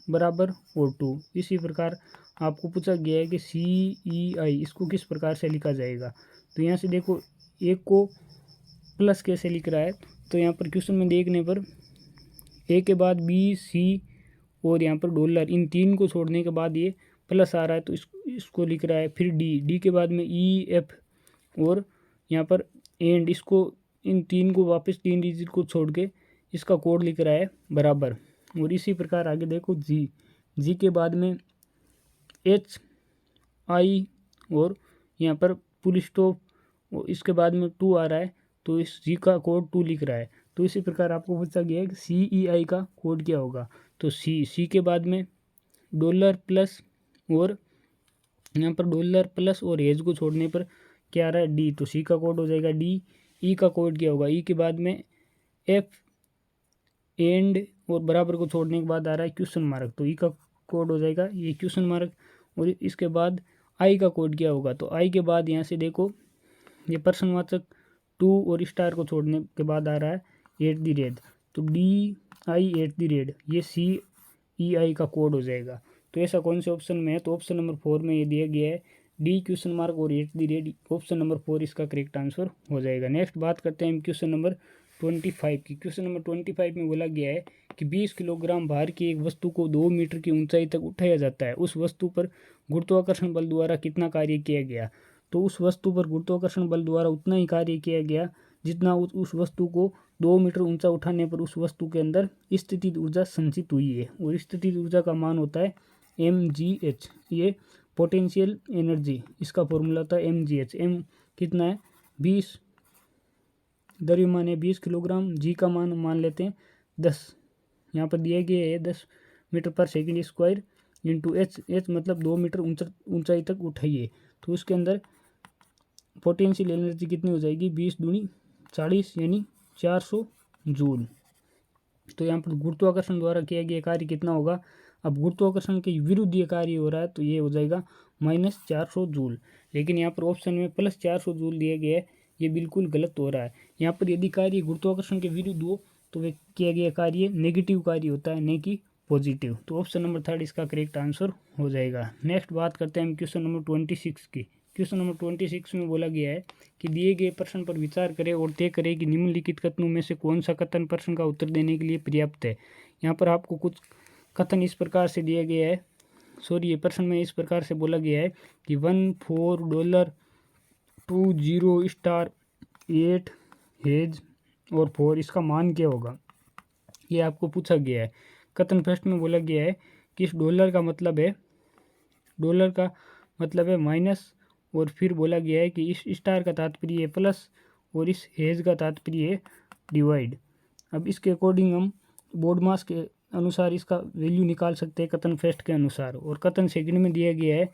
बराबर और 2। इसी प्रकार आपको पूछा गया है कि CEI इसको किस प्रकार से लिखा जाएगा। तो यहाँ से देखो एक को प्लस कैसे लिख रहा है। तो यहाँ पर क्वेश्चन में देखने पर ए के बाद BC और यहाँ पर डॉलर, इन तीन को छोड़ने के बाद ये प्लस आ रहा है तो इसको लिख रहा है। फिर डी के बाद में EF और यहाँ पर एंड, इसको इन तीन को वापस 3 डिजिट को छोड़ के इसका कोड लिख रहा है बराबर। और इसी प्रकार आगे देखो जी के बाद में HI और यहाँ पर फुल स्टॉप और इसके बाद में 2 आ रहा है तो इस जी का कोड 2 लिख रहा है। तो इसी प्रकार आपको पूछा गया है कि CEI का कोड क्या होगा। तो सी के बाद में डॉलर प्लस और यहाँ पर डॉलर प्लस और हेज को छोड़ने पर क्या आ रहा है डी, तो सी का कोड हो जाएगा डी। ई का कोड क्या होगा, ई के बाद में एफ एंड और बराबर को छोड़ने के बाद आ रहा है क्वेश्चन मार्क, तो ई का कोड हो जाएगा ये क्वेश्चन मार्क। और इसके बाद आई का कोड क्या होगा, तो आई के बाद यहाँ से देखो ये प्रश्नवाचक 2 और स्टार को छोड़ने के बाद आ रहा है @ तो DI ये CEI का कोड हो जाएगा। तो ऐसा कौन से ऑप्शन में है, तो ऑप्शन नंबर 4 में ये दिया गया है डी क्वेश्चन मार्क और @ ऑप्शन नंबर 4 इसका करेक्ट आंसर हो जाएगा। नेक्स्ट बात करते हैं क्वेश्चन नंबर 25 की। क्वेश्चन नंबर 25 में बोला गया है कि 20 किलोग्राम भार की एक वस्तु को 2 मीटर की ऊंचाई तक उठाया जाता है, उस वस्तु पर गुरुत्वाकर्षण बल द्वारा कितना कार्य किया गया। तो उस वस्तु पर गुरुत्वाकर्षण बल द्वारा उतना ही कार्य किया गया जितना उस वस्तु को 2 मीटर ऊंचा उठाने पर उस वस्तु के अंदर स्थितिज ऊर्जा संचित हुई है। और स्थितिज ऊर्जा का मान होता है mgh, ये पोटेंशियल एनर्जी, इसका फॉर्मूला था mgh। m कितना है 20, द्रव्यमान है 20 किलोग्राम, जी का मान लेते हैं 10, यहाँ पर दिया गया है 10 मीटर पर सेकंड स्क्वायर इंटू एच मतलब 2 मीटर ऊंचाई तक उठाइए। तो उसके अंदर पोटेंशियल एनर्जी कितनी हो जाएगी 20 दूनी 40 यानी 400 जूल। तो यहाँ पर गुरुत्वाकर्षण द्वारा किया गया कार्य कितना होगा, अब गुरुत्वाकर्षण के विरुद्ध ये कार्य हो रहा है तो ये हो जाएगा -400 जूल। लेकिन यहाँ पर ऑप्शन में +400 जूल दिया गया है, ये बिल्कुल गलत हो रहा है। यहाँ पर यदि कार्य गुरुत्वाकर्षण के विरुद्ध हो तो वे किया गया कार्य नेगेटिव कार्य होता है, नहीं कि पॉजिटिव। तो ऑप्शन नंबर 3 इसका करेक्ट आंसर हो जाएगा। नेक्स्ट बात करते हैं हम क्वेश्चन नंबर 26 की। क्वेश्चन नंबर 26 में बोला गया है कि दिए गए प्रश्न पर विचार करें और तय करें कि निम्नलिखित कथनों में से कौन सा कथन प्रश्न का उत्तर देने के लिए पर्याप्त है। यहाँ पर आपको कुछ कथन इस प्रकार से दिया गया है, ये प्रश्न में इस प्रकार से बोला गया है कि $14 $20 स्टार 8 हेज और 4 इसका मान क्या होगा, ये आपको पूछा गया है। कथन फर्स्ट में बोला गया है कि इस डॉलर का मतलब है माइनस, और फिर बोला गया है कि इस स्टार का तात्पर्य है प्लस और इस हेज का तात्पर्य है डिवाइड। अब इसके अकॉर्डिंग हम बोर्ड मास के अनुसार इसका वैल्यू निकाल सकते हैं कथन फर्स्ट के अनुसार। और कथन सेकंड में दिया गया है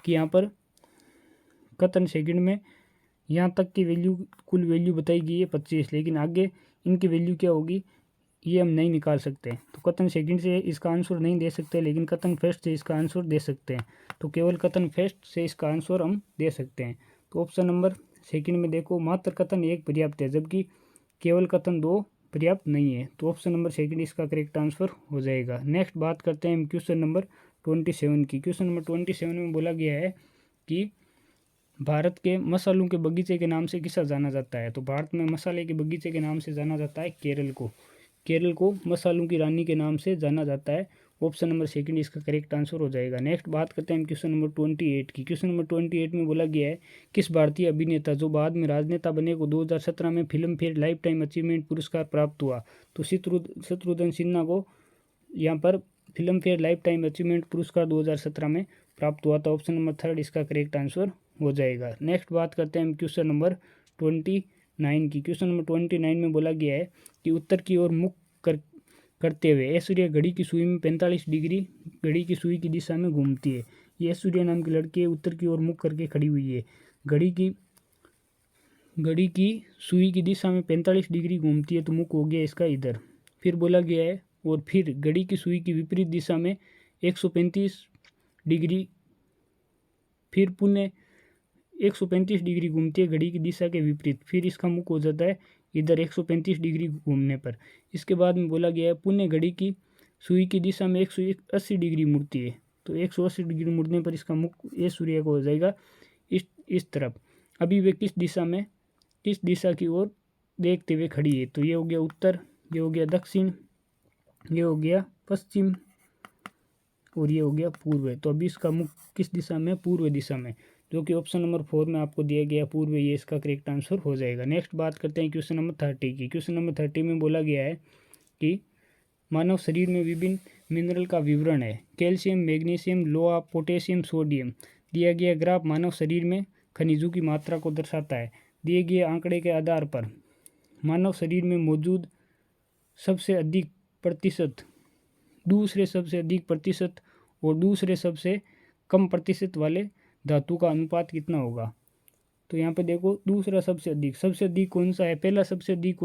कि यहाँ पर कथन सेकंड में यहाँ तक की वैल्यू कुल वैल्यू बताई गई है 25, लेकिन आगे इनकी वैल्यू क्या होगी ये हम नहीं निकाल सकते। तो कथन सेकंड से इसका आंसर नहीं दे सकते, लेकिन कथन फर्स्ट से इसका आंसर दे सकते हैं। तो केवल कथन फर्स्ट से इसका आंसर हम दे सकते हैं। तो ऑप्शन नंबर सेकंड में देखो मात्र कथन 1 पर्याप्त है, जबकि केवल कथन 2 पर्याप्त नहीं है। तो ऑप्शन नंबर सेकंड इसका करेक्ट आंसर हो जाएगा। नेक्स्ट बात करते हैं हम क्वेश्चन नंबर 27 की। क्वेश्चन नंबर 27 में बोला गया है कि भारत के मसालों के बगीचे के नाम से किसे जाना जाता है। तो भारत में मसाले के बगीचे के नाम से जाना जाता है केरल को मसालों की रानी के नाम से जाना जाता है। ऑप्शन नंबर सेकंड इसका करेक्ट आंसर हो जाएगा। नेक्स्ट बात करते हैं क्वेश्चन नंबर 28 की। क्वेश्चन नंबर 28 में बोला गया है किस भारतीय अभिनेता जो बाद में राजनेता बने को 2017 में film fair life time achievement पुरस्कार प्राप्त हुआ। तो शत्रुघ्न सिन्हा को यहाँ पर film fair life time achievement पुरस्कार 2017 में प्राप्त हुआ था। ऑप्शन नंबर थर्ड इसका करेक्ट आंसर हो जाएगा। नेक्स्ट बात करते हैं हम क्वेश्चन नंबर 29 की। क्वेश्चन नंबर 29 में बोला गया है कि उत्तर की ओर मुख करते हुए ऐश्वर्या घड़ी की सुई में 45 डिग्री घड़ी की सुई की दिशा में घूमती है। ये ऐश्वर्या नाम की लड़की है, उत्तर की ओर मुख करके खड़ी हुई है, घड़ी की सुई की दिशा में 45 डिग्री घूमती है, तो मुख हो गया इसका इधर। फिर बोला गया है और फिर घड़ी की सुई की विपरीत दिशा में 135 डिग्री, फिर पुनः 135 डिग्री घूमती है घड़ी की दिशा के विपरीत, फिर इसका मुख हो जाता है इधर 135 डिग्री घूमने पर। इसके बाद में बोला गया है पुनः घड़ी की सुई की दिशा में 180 डिग्री मुड़ती है, तो 180 डिग्री मुड़ने पर इसका मुख ये सूर्य को हो जाएगा इस तरफ। अभी वे किस दिशा की ओर देखते हुए खड़ी है, तो ये हो गया उत्तर, ये हो गया दक्षिण, ये हो गया पश्चिम और ये हो गया पूर्व। तो अभी इसका मुख किस दिशा में? पूर्व दिशा में, जो कि ऑप्शन नंबर 4 में आपको दिया गया पूर्व, ये इसका करेक्ट आंसर हो जाएगा। नेक्स्ट बात करते हैं क्वेश्चन नंबर 30 की। क्वेश्चन नंबर 30 में बोला गया है कि मानव शरीर में विभिन्न मिनरल का विवरण है। कैल्शियम, मैग्नीशियम, लोहा, पोटेशियम, सोडियम। दिया गया ग्राफ मानव शरीर में खनिजों की मात्रा को दर्शाता है। दिए गए आंकड़े के आधार पर मानव शरीर में मौजूद सबसे अधिक प्रतिशत, दूसरे सबसे अधिक प्रतिशत और दूसरे सबसे कम प्रतिशत वाले धातु का अनुपात कितना होगा? तो यहाँ पे देखो दूसरा सबसे अधिक कौन सा है? पहला सबसे अधिक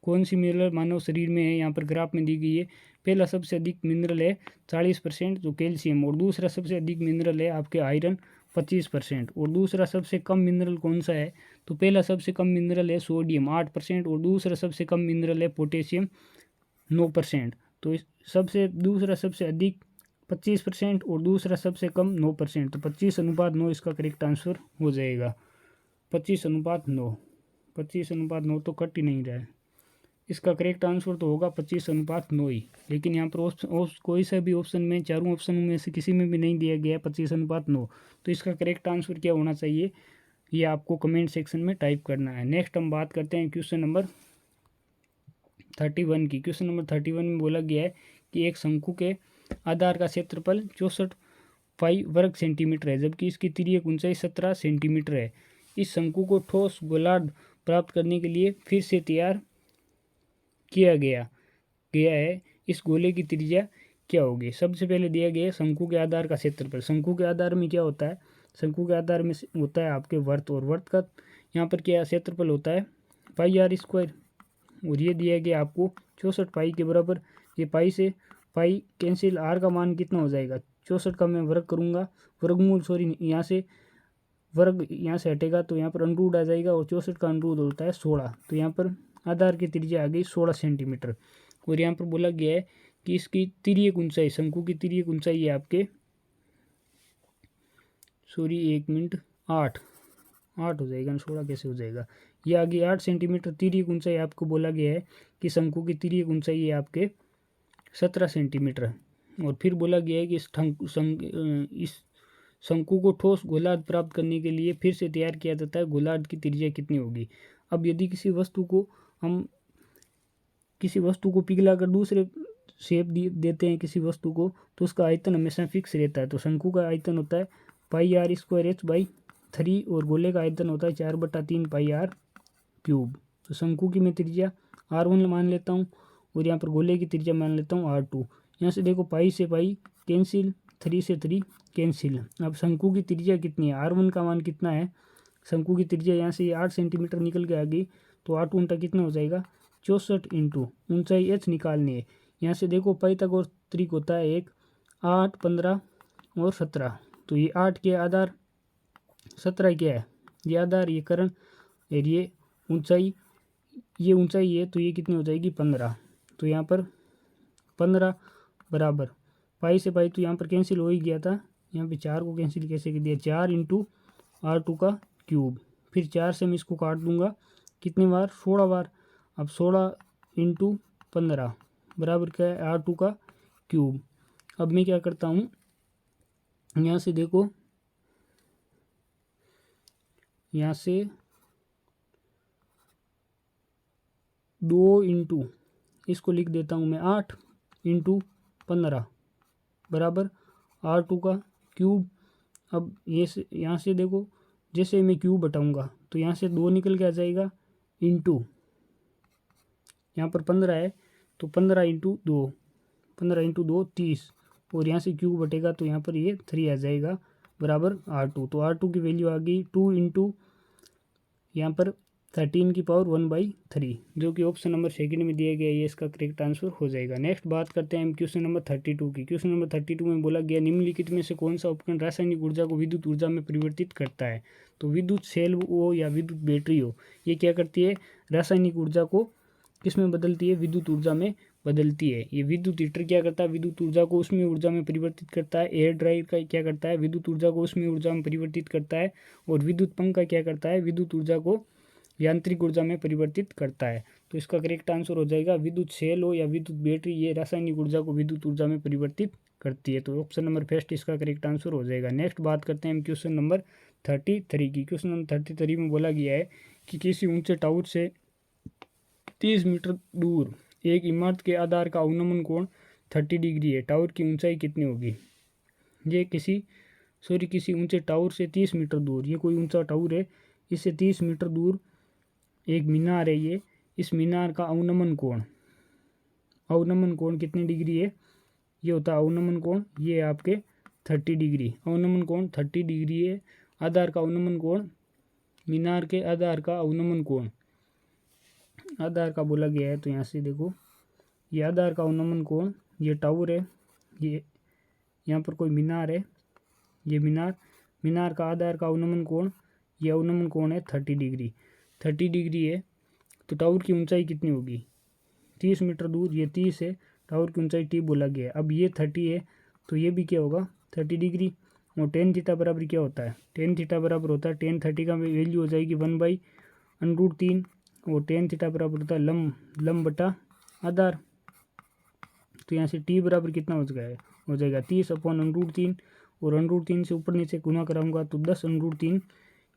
कौन सी मिनरल मानव शरीर में है? यहाँ पर ग्राफ में दी गई है। पहला सबसे अधिक मिनरल है 40% जो कैल्शियम, और दूसरा सबसे अधिक मिनरल है आपके आयरन 25%, और दूसरा सबसे कम मिनरल कौन सा है? तो पहला सबसे कम मिनरल है सोडियम 8%, और दूसरा सबसे कम मिनरल है पोटेशियम 9%। तो दूसरा सबसे अधिक 25% और दूसरा सबसे कम 9%, तो 25:9 इसका करेक्ट आंसर हो जाएगा। 25:9, 25:9 तो कट ही नहीं रहा है, इसका करेक्ट आंसर तो होगा 25:9 ही। लेकिन यहाँ पर कोई सा भी ऑप्शन में, चारों ऑप्शन में से किसी में भी नहीं दिया गया 25:9, तो इसका करेक्ट आंसर क्या होना चाहिए ये आपको कमेंट सेक्शन में टाइप करना है। नेक्स्ट हम बात करते हैं क्वेश्चन नंबर 31 की। क्वेश्चन नंबर 31 में बोला गया है कि एक शंकु के आधार का क्षेत्रफल 64 पाई वर्ग सेंटीमीटर है, जबकि इसकी तिर्यक ऊंचाई 17 सेंटीमीटर है। इस शंकु को ठोस गोलार्ध प्राप्त करने के लिए फिर से तैयार किया गया है, इस गोले की त्रिज्या क्या होगी? सबसे पहले दिया गया है शंकु के आधार का क्षेत्रफल। शंकु के आधार में क्या होता है? शंकु के आधार में होता है आपके वर्त, और वर्त का यहाँ पर क्या क्षेत्रफल होता है πr², और ये दिया गया आपको 64 पाई के बराबर। ये पाई से पाई कैंसिल, आर का मान कितना हो जाएगा? 64 का मैं वर्ग करूँगा, वर्गमूल सॉरी यहाँ से वर्ग यहाँ से हटेगा तो यहाँ पर अंडरूट आ जाएगा, और 64 का अंडरूट होता है 16, तो यहाँ पर आधार की त्रिज्या आ गई 16 सेंटीमीटर। और यहाँ पर बोला गया है कि इसकी तिर्यक ऊंचाई, शंकु की तिर्यक ऊंचाई है आपके 8 हो जाएगा, 16 कैसे हो जाएगा? ये आगे 8 सेंटीमीटर तिर्यक ऊंचाई आपको बोला गया है कि शंकु की तिर्यक ऊंचाई है आपके 17 सेंटीमीटर। और फिर बोला गया है कि इस शंकु को ठोस गोलार्ध प्राप्त करने के लिए फिर से तैयार किया जाता है, गोलार्ध की त्रिज्या कितनी होगी? अब यदि किसी वस्तु को पिघलाकर दूसरे शेप देते हैं किसी वस्तु को, तो उसका आयतन हमेशा फिक्स रहता है। तो शंकु का आयतन होता है πr²h/3, और गोले का आयतन होता है 4/3 πr³। तो शंकु की मैं त्रिज्या r1 मान लेता हूँ, और यहाँ पर गोले की त्रिज्या मान लेता हूँ r2। यहाँ से देखो पाई से पाई कैंसिल, 3 से 3 कैंसिल। अब शंकु की त्रिज्या कितनी है? r1 का मान कितना है? शंकु की त्रिज्या यहाँ से 8 सेंटीमीटर निकल के आ गई, तो 8 × कितना हो जाएगा? 64 × ऊंचाई h निकालनी है। यहाँ से देखो पाइथागोरस त्रिक होता है एक, 8, 15 और 17। तो ये 8 के आधार, 17 क्या है? ये आधार, ये कर्ण, और ये ऊंचाई है, तो ये कितनी हो जाएगी? 15। तो यहाँ पर 15 बराबर पाई से पाई तो यहाँ पर कैंसिल हो ही गया था, यहाँ पे 4 को कैंसिल कैसे कर दिया? 4 × r2³। फिर 4 से मैं इसको काट दूंगा, कितने बार? 16 बार। अब 16 × 15 बराबर क्या है? r2³। अब मैं क्या करता हूँ, यहाँ से देखो, यहाँ से 2 × इसको लिख देता हूँ मैं 8 × 15 बराबर r2³। क्यूब, अब ये से यहाँ से देखो, जैसे मैं क्यूब हटाऊँगा तो यहाँ से 2 निकल के आ जाएगा, इंटू यहाँ पर 15 है तो 15 इंटू 2, 15 इंटू 2 30, और यहाँ से क्यूब बटेगा तो यहाँ पर ये 3 आ जाएगा बराबर R2। तो R2 की वैल्यू आ गई 2 इंटू यहाँ पर 13 की पावर 1/3, जो कि ऑप्शन नंबर सेकंड में दिया गया, ये इसका करेक्ट आंसर हो जाएगा। नेक्स्ट बात करते हैं हम क्वेश्चन नंबर 32 की। क्वेश्चन नंबर 32 में बोला गया निम्नलिखित में से कौन सा उपकरण रासायनिक ऊर्जा को विद्युत ऊर्जा में परिवर्तित करता है। तो विद्युत सेल हो या विद्युत बैटरी हो, ये क्या करती है, रासायनिक ऊर्जा को किस में बदलती है, विद्युत ऊर्जा में बदलती है। ये विद्युत हीटर क्या करता है, विद्युत ऊर्जा को उसमें ऊर्जा में परिवर्तित करता है। एयर ड्रायर का क्या करता है, विद्युत ऊर्जा को उसमें ऊर्जा में परिवर्तित करता है। और विद्युत पंखा क्या करता है, विद्युत ऊर्जा को यांत्रिक ऊर्जा में परिवर्तित करता है। तो इसका करेक्ट आंसर हो जाएगा विद्युत सेल हो या विद्युत बैटरी, ये रासायनिक ऊर्जा को विद्युत ऊर्जा में परिवर्तित करती है। तो ऑप्शन नंबर फर्स्ट इसका करेक्ट आंसर हो जाएगा। नेक्स्ट बात करते हैं हम क्वेश्चन नंबर 33 की। क्वेश्चन नंबर 33 में बोला गया है कि किसी ऊंचे टावर से 30 मीटर दूर एक इमारत के आधार का अवनमन कोण 30 डिग्री है, टावर की ऊंचाई कितनी होगी। ये किसी ऊंचे टावर से 30 मीटर दूर, ये कोई ऊंचा टावर है, इससे 30 मीटर दूर एक मीनार है, ये इस मीनार का अवनमन कोण कितनी डिग्री है, ये होता है अवनमन कोण, ये आपके 30 डिग्री, अवनमन कोण 30 डिग्री है। आधार का अवनमन कोण, मीनार के आधार का अवनमन कोण, आधार का बोला गया है, तो यहाँ से देखो ये आधार का अवनमन कोण, ये टावर है, ये यहाँ पर कोई मीनार है, ये मीनार का आधार का अवनमन कोण, ये अवनमन कोण है 30 डिग्री, 30 डिग्री है। तो टावर की ऊंचाई कितनी होगी, 30 मीटर दूर, ये 30 है, टावर की ऊंचाई T बोला गया है। अब ये 30 है तो ये भी क्या होगा 30 डिग्री, और टेन थीटा बराबर क्या होता है, टेन थीटा बराबर होता है, टेन 30 का वैल्यू हो जाएगी 1/√3, और टेन थीटा बराबर होता है लम बटा आधार। तो यहाँ से T बराबर कितना हो जाएगा 30/√3, और √3 से ऊपर नीचे गुना कराऊंगा तो 10/√3,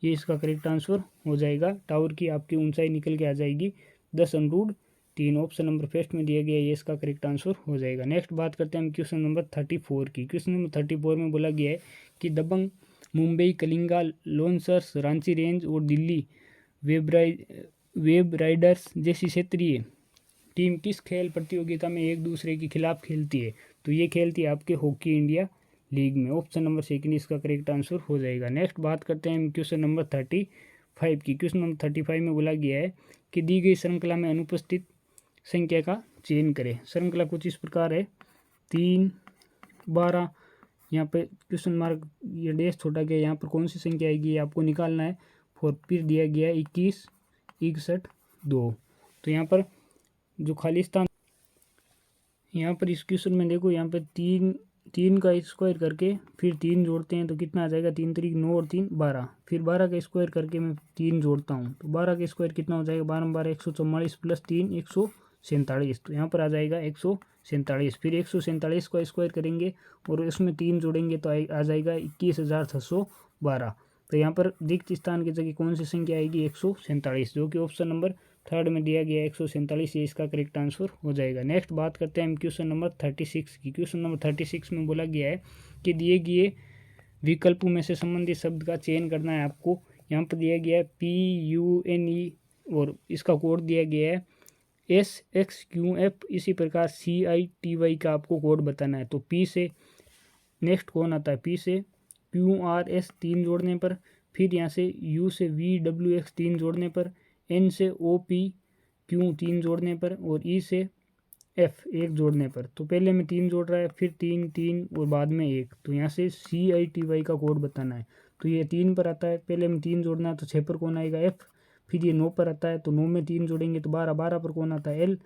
ये इसका करेक्ट आंसर हो जाएगा। टावर की आपकी ऊंचाई निकल के आ जाएगी 10/√3, ऑप्शन नंबर फर्स्ट में दिया गया, ये इसका करेक्ट आंसर हो जाएगा। नेक्स्ट बात करते हैं हम क्वेश्चन नंबर 34 की। क्वेश्चन नंबर 34 में बोला गया है कि दबंग, मुंबई, कलिंगा, लोनसर्स, रांची रेंज और दिल्ली वेब राइडर्स जैसी क्षेत्रीय टीम किस खेल प्रतियोगिता में एक दूसरे के खिलाफ खेलती है। तो ये खेलती है आपके हॉकी इंडिया लीग में, ऑप्शन नंबर सेकंड इसका करेक्ट आंसर हो जाएगा। नेक्स्ट बात करते हैं क्वेश्चन नंबर 35 की। क्वेश्चन नंबर 35 में बोला गया है कि दी गई श्रृंखला में अनुपस्थित संख्या का चयन करें। श्रृंखला कुछ इस प्रकार है, 3, 12, यहाँ पे क्वेश्चन मार्क ये डैश छोटा गया, यहाँ पर कौन सी संख्या आएगी आपको निकालना है। फिर दिया गया है 21, 61, 2। तो यहाँ पर जो खाली स्थान, यहाँ पर इस क्वेश्चन में देखो, यहाँ पे 3 का स्क्वायर करके फिर 3 जोड़ते हैं तो कितना आ जाएगा, 3 3 9 और 3 12, फिर 12 का स्क्वायर करके मैं 3 जोड़ता हूँ तो 12 का स्क्वायर कितना हो जाएगा, 12 12 144 प्लस 3 147। तो यहाँ पर आ जाएगा 147, फिर 147 का स्क्वायर करेंगे और उसमें 3 जोड़ेंगे तो आ जाएगा 21,612। तो यहाँ पर रिक्त स्थान की जगह कौन सी संख्या आएगी, 147, जो कि ऑप्शन नंबर थर्ड में दिया गया 147, ये इसका करेक्ट आंसर हो जाएगा। नेक्स्ट बात करते हैं हम क्वेश्चन नंबर 36 की। क्वेश्चन नंबर 36 में बोला गया है कि दिए गए विकल्पों में से संबंधित शब्द का चयन करना है आपको। यहाँ पर दिया गया है PUNE और इसका कोड दिया गया है SXQF, इसी प्रकार CITY का आपको कोड बताना है। तो P से नेक्स्ट कौन आता है, P से QRS 3 जोड़ने पर, फिर यहाँ से U से VWX 3 जोड़ने पर, N से OPQ 3 जोड़ने पर और E से F 1 जोड़ने पर। तो पहले में 3 जोड़ रहा है, फिर 3 3 और बाद में 1। तो यहाँ से CITY का कोड बताना है। तो ये 3 पर आता है, पहले में 3 जोड़ना है तो 6 पर कौन आएगा F, फिर ये 9 पर आता है तो 9 में 3 जोड़ेंगे तो 12, 12 पर कौन आता है L,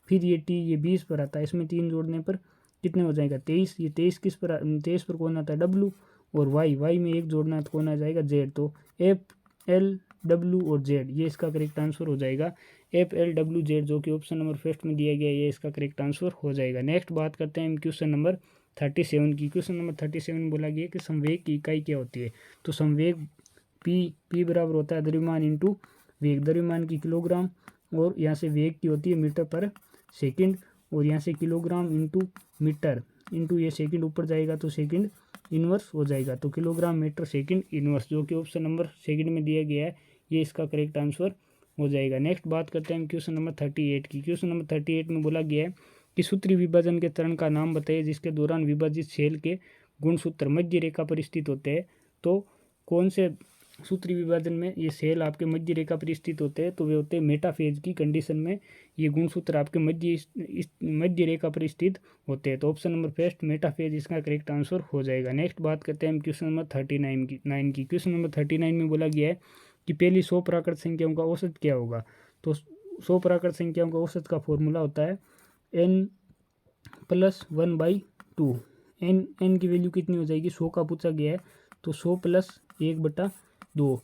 फिर ये T, ये 20 पर आता है, इसमें 3 जोड़ने पर कितने हो जाएगा 23, ये 23 पर कौन आता है W, और Y में 1 जोड़ना है तो कौन आ जाएगा Z। तो F L W और Z, ये इसका करेक्ट आंसर हो जाएगा F L W Z, जो कि ऑप्शन नंबर फर्स्ट में दिया गया, ये इसका करेक्ट आंसर हो जाएगा। नेक्स्ट बात करते हैं क्वेश्चन नंबर 37 की। क्वेश्चन नंबर 37 में बोला गया कि संवेग की इकाई क्या होती है। तो संवेग P बराबर होता है द्रव्यमान इंटू वेग, द्रव्यमान की किलोग्राम, और यहाँ से वेग की होती है मीटर पर सेकंड, और यहाँ से किलोग्राम इंटू मीटर इंटू ये सेकंड ऊपर जाएगा तो सेकंड इन्वर्स हो जाएगा। तो किलोग्राम मीटर सेकंड इन्वर्स, जो कि ऑप्शन नंबर सेकंड में दिया गया है, ये इसका करेक्ट आंसर हो जाएगा। नेक्स्ट बात करते हैं क्वेश्चन नंबर 38 की। क्वेश्चन नंबर 38 में बोला गया है कि सूत्री विभाजन के चरण का नाम बताइए जिसके दौरान विभाजित सेल के गुणसूत्र मध्य रेखा पर स्थित होते हैं। तो कौन से सूत्री विभाजन में ये सेल आपके मध्य रेखा पर स्थित होते हैं? तो वे होते हैं मेटाफेज की कंडीशन में ये गुणसूत्र आपके मध्य रेखा पर स्थित होते हैं। तो ऑप्शन नंबर फर्स्ट मेटाफेज इसका करेक्ट आंसर हो जाएगा। नेक्स्ट बात करते हैं हम क्वेश्चन नंबर 39 की। क्वेश्चन नंबर 39 में बोला गया है कि पहली 100 प्राकृत संख्याओं का औसत क्या होगा? तो 100 प्राकृत संख्याओं का औसत का फॉर्मूला होता है n+1/2। n की वैल्यू कितनी हो जाएगी? 100 का पूछा गया है, तो 100 + 1/2।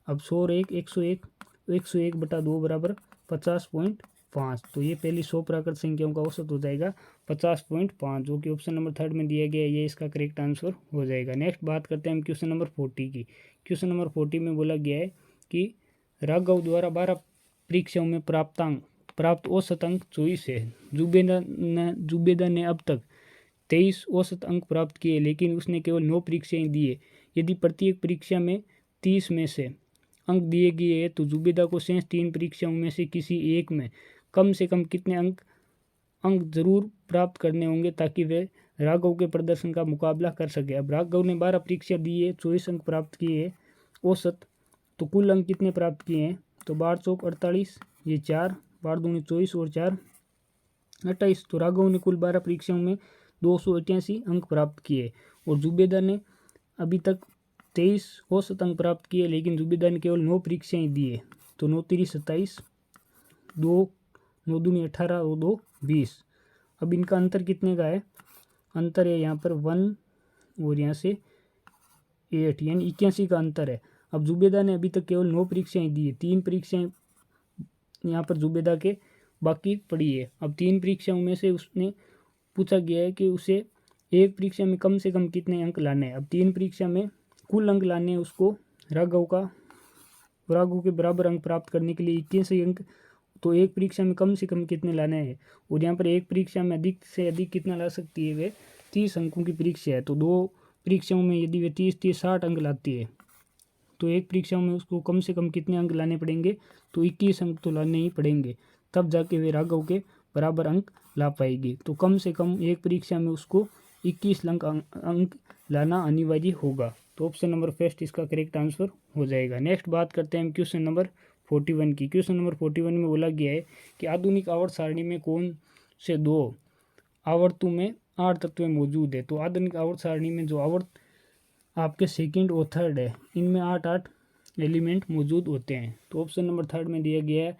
अब 100 और 1 101, 101/2 बराबर 50.5। तो ये पहली 100 प्राकृत संख्याओं का औसत हो जाएगा 50.5, जो कि ऑप्शन नंबर थर्ड में दिया गया है, ये इसका करेक्ट आंसर हो जाएगा। नेक्स्ट बात करते हैं हम क्वेश्चन नंबर 40 की। क्वेश्चन नंबर 40 में बोला गया है कि राघव द्वारा 12 परीक्षाओं में प्राप्त औसत अंक 24 है। जुबेदा ने अब तक 23 औसत अंक प्राप्त किए, लेकिन उसने केवल 9 परीक्षाएं दी है। यदि प्रत्येक परीक्षा में 30 में से अंक दिए गए हैं तो जुबेदा को शेष 3 परीक्षाओं में से किसी एक में कम से कम कितने अंक जरूर प्राप्त करने होंगे ताकि वे राघव के प्रदर्शन का मुकाबला कर सके। अब राघव ने 12 परीक्षा दी है, 24 अंक प्राप्त किए हैं औसत, तो कुल अंक कितने प्राप्त किए हैं? तो 12 चौक 48, ये 4, 12 दूनी 24 और 4 28। तो राघव ने कुल 12 परीक्षाओं में 288 अंक प्राप्त किए और जुबेदा ने अभी तक 23 औसत अंक प्राप्त किए, लेकिन जुबेदा ने केवल 9 परीक्षाएं दी है। तो 9 3 27, 2 9 दूनी 18 और 2 20। अब इनका अंतर कितने का है? अंतर है यहाँ पर 1 और यहाँ से 8, यानी 81 का अंतर है। अब जुबेदा ने अभी तक केवल 9 परीक्षाएं दी है, 3 परीक्षाएं यहाँ पर जुबेदा के बाकी पड़ी है। अब 3 परीक्षाओं में से उसने पूछा गया है कि उसे एक परीक्षा में कम से कम कितने अंक लाने हैं। अब 3 परीक्षा में कुल अंक लाने हैं उसको राघव के बराबर अंक प्राप्त करने के लिए 81 अंक। तो एक परीक्षा में कम से कम कितने लाने हैं, और यहाँ पर एक परीक्षा में अधिक से अधिक कितना ला सकती है वे 30 अंकों की परीक्षा है। तो 2 परीक्षाओं में यदि वे 30-60 अंक लाती है तो एक परीक्षा में उसको कम से कम कितने अंक लाने पड़ेंगे? तो 21 अंक तो लाने ही पड़ेंगे, तब जाके वे राघव के बराबर अंक ला पाएगी। तो कम से कम एक परीक्षा में उसको 21 अंक लाना अनिवार्य होगा। तो ऑप्शन नंबर फर्स्ट इसका करेक्ट आंसर हो जाएगा। नेक्स्ट बात करते हैं हम क्वेश्चन नंबर 41 की। क्वेश्चन नंबर 41 में बोला गया है कि आधुनिक आवर्त सारणी में कौन से 2 आवर्तों में 8 तत्व मौजूद है? तो आधुनिक आवर्त सारणी में जो आवर्त आपके सेकंड और थर्ड है, इनमें 8 एलिमेंट मौजूद होते हैं। तो ऑप्शन नंबर थर्ड में दिया गया है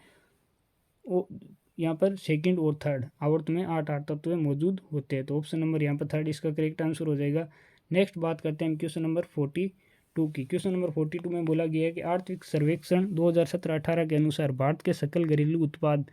यहाँ पर सेकंड और थर्ड आवर्त में 8 तत्व मौजूद होते हैं। तो ऑप्शन नंबर यहाँ पर थर्ड इसका करेक्ट आंसर हो जाएगा। नेक्स्ट बात करते हैं क्वेश्चन नंबर 42 की। क्वेश्चन नंबर 42 में बोला गया है कि आर्थिक सर्वेक्षण 2017-18 के अनुसार भारत के सकल घरेलू उत्पाद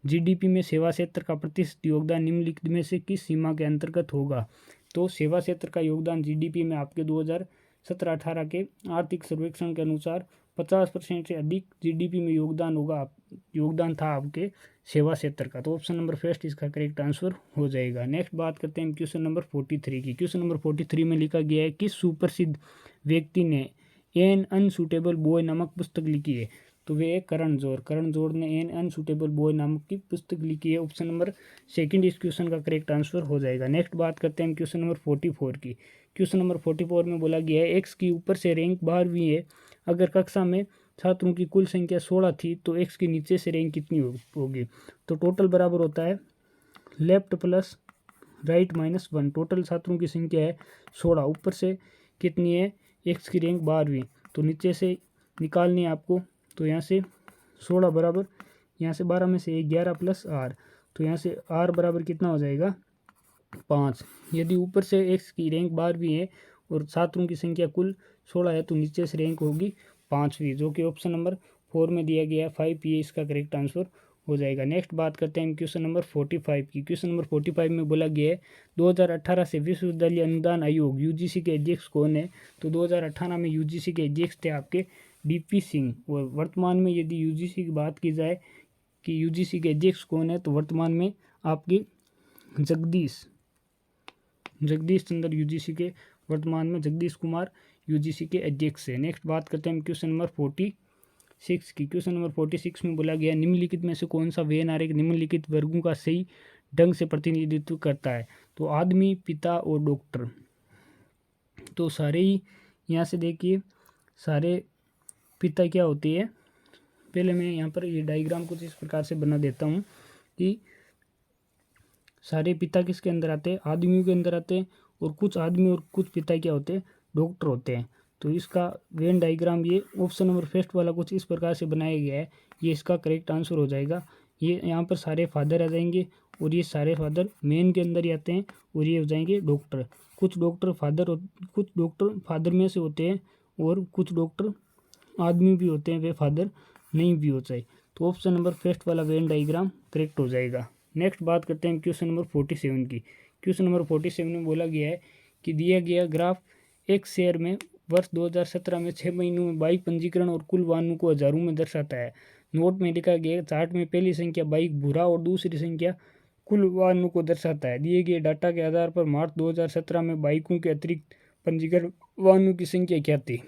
जीडीपी में सेवा क्षेत्र का प्रतिशत योगदान निम्नलिखित में से किस सीमा के अंतर्गत होगा? तो सेवा क्षेत्र का योगदान जीडीपी में आपके 2017-18 के आर्थिक सर्वेक्षण के अनुसार 50% से अधिक जीडीपी में योगदान था आपके सेवा क्षेत्र का। तो ऑप्शन नंबर फर्स्ट इसका करेक्ट आंसर हो जाएगा। नेक्स्ट बात करते हैं क्वेश्चन नंबर 43 की। क्वेश्चन नंबर 43 में लिखा गया है किस सुप्रसिद्ध व्यक्ति ने एन अनसूटेबल बॉय नामक पुस्तक लिखी है? तो वे करण जौहर ने एन अनसूटेबल बॉय नामक की पुस्तक लिखी है। ऑप्शन नंबर सेकंड इस क्वेश्चन का करेक्ट आंसर हो जाएगा। नेक्स्ट बात करते हैं क्वेश्चन नंबर 44 की। क्वेश्चन नंबर 44 में बोला गया है एक्स की ऊपर से रैंक 12वीं है, अगर कक्षा में छात्रों की कुल संख्या 16 थी तो एक्स के नीचे से रैंक कितनी होगी? तो टोटल बराबर होता है लेफ्ट प्लस राइट -1। टोटल छात्रों की संख्या है 16, ऊपर से कितनी है? एक्स की रैंक 12वीं, तो नीचे से निकालनी है आपको। तो यहाँ से 16 बराबर यहाँ से 12 में से 11 + r, तो यहाँ से r बराबर कितना हो जाएगा? 5। यदि ऊपर से एक्स की रैंक 12वीं है और छात्रों की संख्या कुल 16 है तो नीचे से रैंक होगी 5वीं, जो कि ऑप्शन नंबर 4 में दिया गया है। 5 ये इसका करेक्ट आंसर हो जाएगा। नेक्स्ट बात करते हैं क्वेश्चन नंबर 45 की। क्वेश्चन नंबर 45 में बोला गया है 2018 से विश्वविद्यालय अनुदान आयोग यूजीसी के अध्यक्ष कौन है? तो 2018 में यूजीसी के अध्यक्ष थे आपके डीपी सिंह, और वर्तमान में यदि यूजीसी की बात की जाए कि यूजीसी के अध्यक्ष कौन है, तो वर्तमान में आपके जगदीश चंद्र यूजीसी के वर्तमान में जगदीश कुमार यूजीसी के अध्यक्ष है। नेक्स्ट बात करते हैं क्वेश्चन नंबर 46 की। क्वेश्चन नंबर 46 में बोला गया निम्नलिखित में से कौन सा वेन आरेख निम्नलिखित वर्गों का सही ढंग से प्रतिनिधित्व करता है। तो आदमी, पिता और डॉक्टर। तो सारे ही यहाँ से देखिए सारे पिता क्या होती है। पहले मैं यहाँ पर ये डायग्राम कुछ इस प्रकार से बना देता हूँ कि सारे पिता किसके अंदर आते हैं, आदमियों के अंदर आते हैं, और कुछ आदमी और कुछ पिता क्या होते हैं, डॉक्टर होते हैं। तो इसका वेन डायग्राम ये ऑप्शन नंबर फर्स्ट वाला कुछ इस प्रकार से बनाया गया है, ये इसका करेक्ट आंसर हो जाएगा। ये यहाँ पर सारे फादर आ जाएंगे और ये सारे फादर मेन के अंदर ही आते हैं और ये हो जाएंगे डॉक्टर। कुछ डॉक्टर फादर में से होते हैं और कुछ डॉक्टर आदमी भी होते हैं, वे फादर नहीं भी हो चाहे। तो ऑप्शन नंबर फर्स्ट वाला वेन डायग्राम करेक्ट हो जाएगा। नेक्स्ट बात करते हैं क्वेश्चन नंबर 47 की। क्वेश्चन नंबर 47 में बोला गया है कि दिया गया ग्राफ एक शेयर में वर्ष 2017 में 6 महीनों में बाइक पंजीकरण और कुल वाहनों को हजारों में दर्शाता है। नोट में लिखा गया चार्ट में पहली संख्या बाइक भूरा और दूसरी संख्या कुल वाहनों को दर्शाता है। दिए गए डाटा के आधार पर मार्च 2017 में बाइकों के अतिरिक्त पंजीकृत वाहनों की संख्या क्या थी।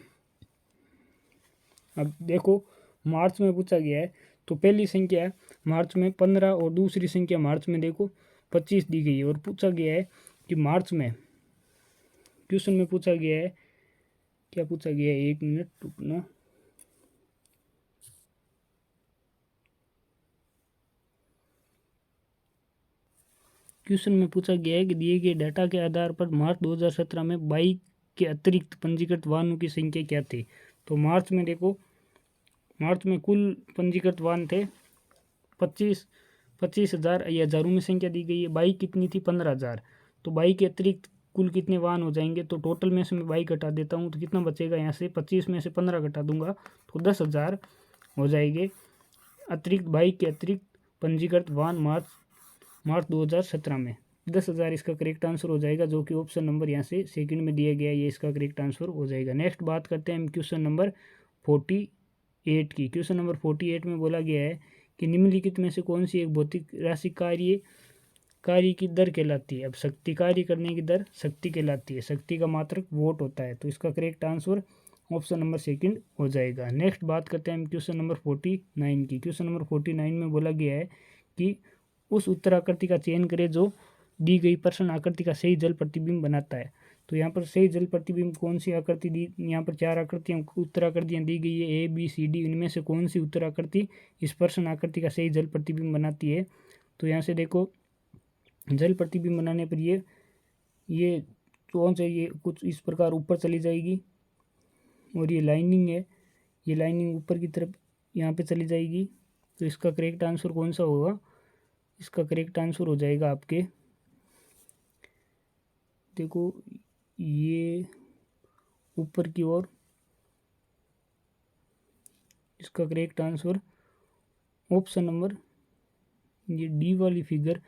अब देखो मार्च में पूछा गया है, तो पहली संख्या मार्च में 15 और दूसरी संख्या मार्च में देखो 25 दी गई है। और पूछा गया है कि मार्च में क्वेश्चन में पूछा गया है, क्या पूछा गया है, एक मिनट रुकना। क्वेश्चन में पूछा गया है कि दिए गए डाटा के आधार पर मार्च 2017 में बाइक के अतिरिक्त पंजीकृत वाहनों की संख्या क्या थी। तो मार्च में देखो, मार्च में कुल पंजीकृत वाहन थे 25,000 या हजारों में संख्या दी गई है। बाइक कितनी थी 15,000। तो बाइक के अतिरिक्त कुल कितने वाहन हो जाएंगे, तो टोटल में से मैं बाइक हटा देता हूँ तो कितना बचेगा, यहाँ से 25 में से 15 घटा दूंगा तो 10,000 हो जाएंगे अतिरिक्त बाइक के अतिरिक्त पंजीकृत वाहन मार्च 2017 में। 10,000 इसका करेक्ट आंसर हो जाएगा, जो कि ऑप्शन नंबर यहाँ से सेकंड में दिया गया है, ये इसका करेक्ट आंसर हो जाएगा। नेक्स्ट बात करते हैं हम क्वेश्चन नंबर 48 की। क्वेश्चन नंबर 48 में बोला गया है कि निम्नलिखित में से कौन सी एक भौतिक राशि कार्य की दर कहलाती है। अब शक्ति कार्य करने की दर शक्ति कहलाती है, शक्ति का मात्रक वोट होता है। तो इसका correct answer option number second हो जाएगा। नेक्स्ट बात करते हैं हम क्वेश्चन नंबर 49 की। क्वेश्चन नंबर 49 में बोला गया है कि उस उत्तर आकृति का चयन करें जो दी गई प्रश्न आकृति का सही जल प्रतिबिंब बनाता है। तो यहाँ पर सही जल प्रतिबिंब कौन सी आकृति दी, यहाँ पर 4 आकृतियाँ उत्तर आकृतियाँ दी गई है A B C D। इनमें से कौन सी उत्तर आकृति इस प्रश्न आकृति का सही जल प्रतिबिंब बनाती है। तो यहाँ से देखो जल प्रतिबिंब बनाने पर ये कौन सा, ये कुछ इस प्रकार ऊपर चली जाएगी और ये लाइनिंग है, ये लाइनिंग ऊपर की तरफ यहाँ पे चली जाएगी। तो इसका करेक्ट आंसर कौन सा होगा, इसका करेक्ट आंसर हो जाएगा आपके, देखो ये ऊपर की ओर, इसका करेक्ट आंसर ऑप्शन नंबर ये डी वाली फिगर।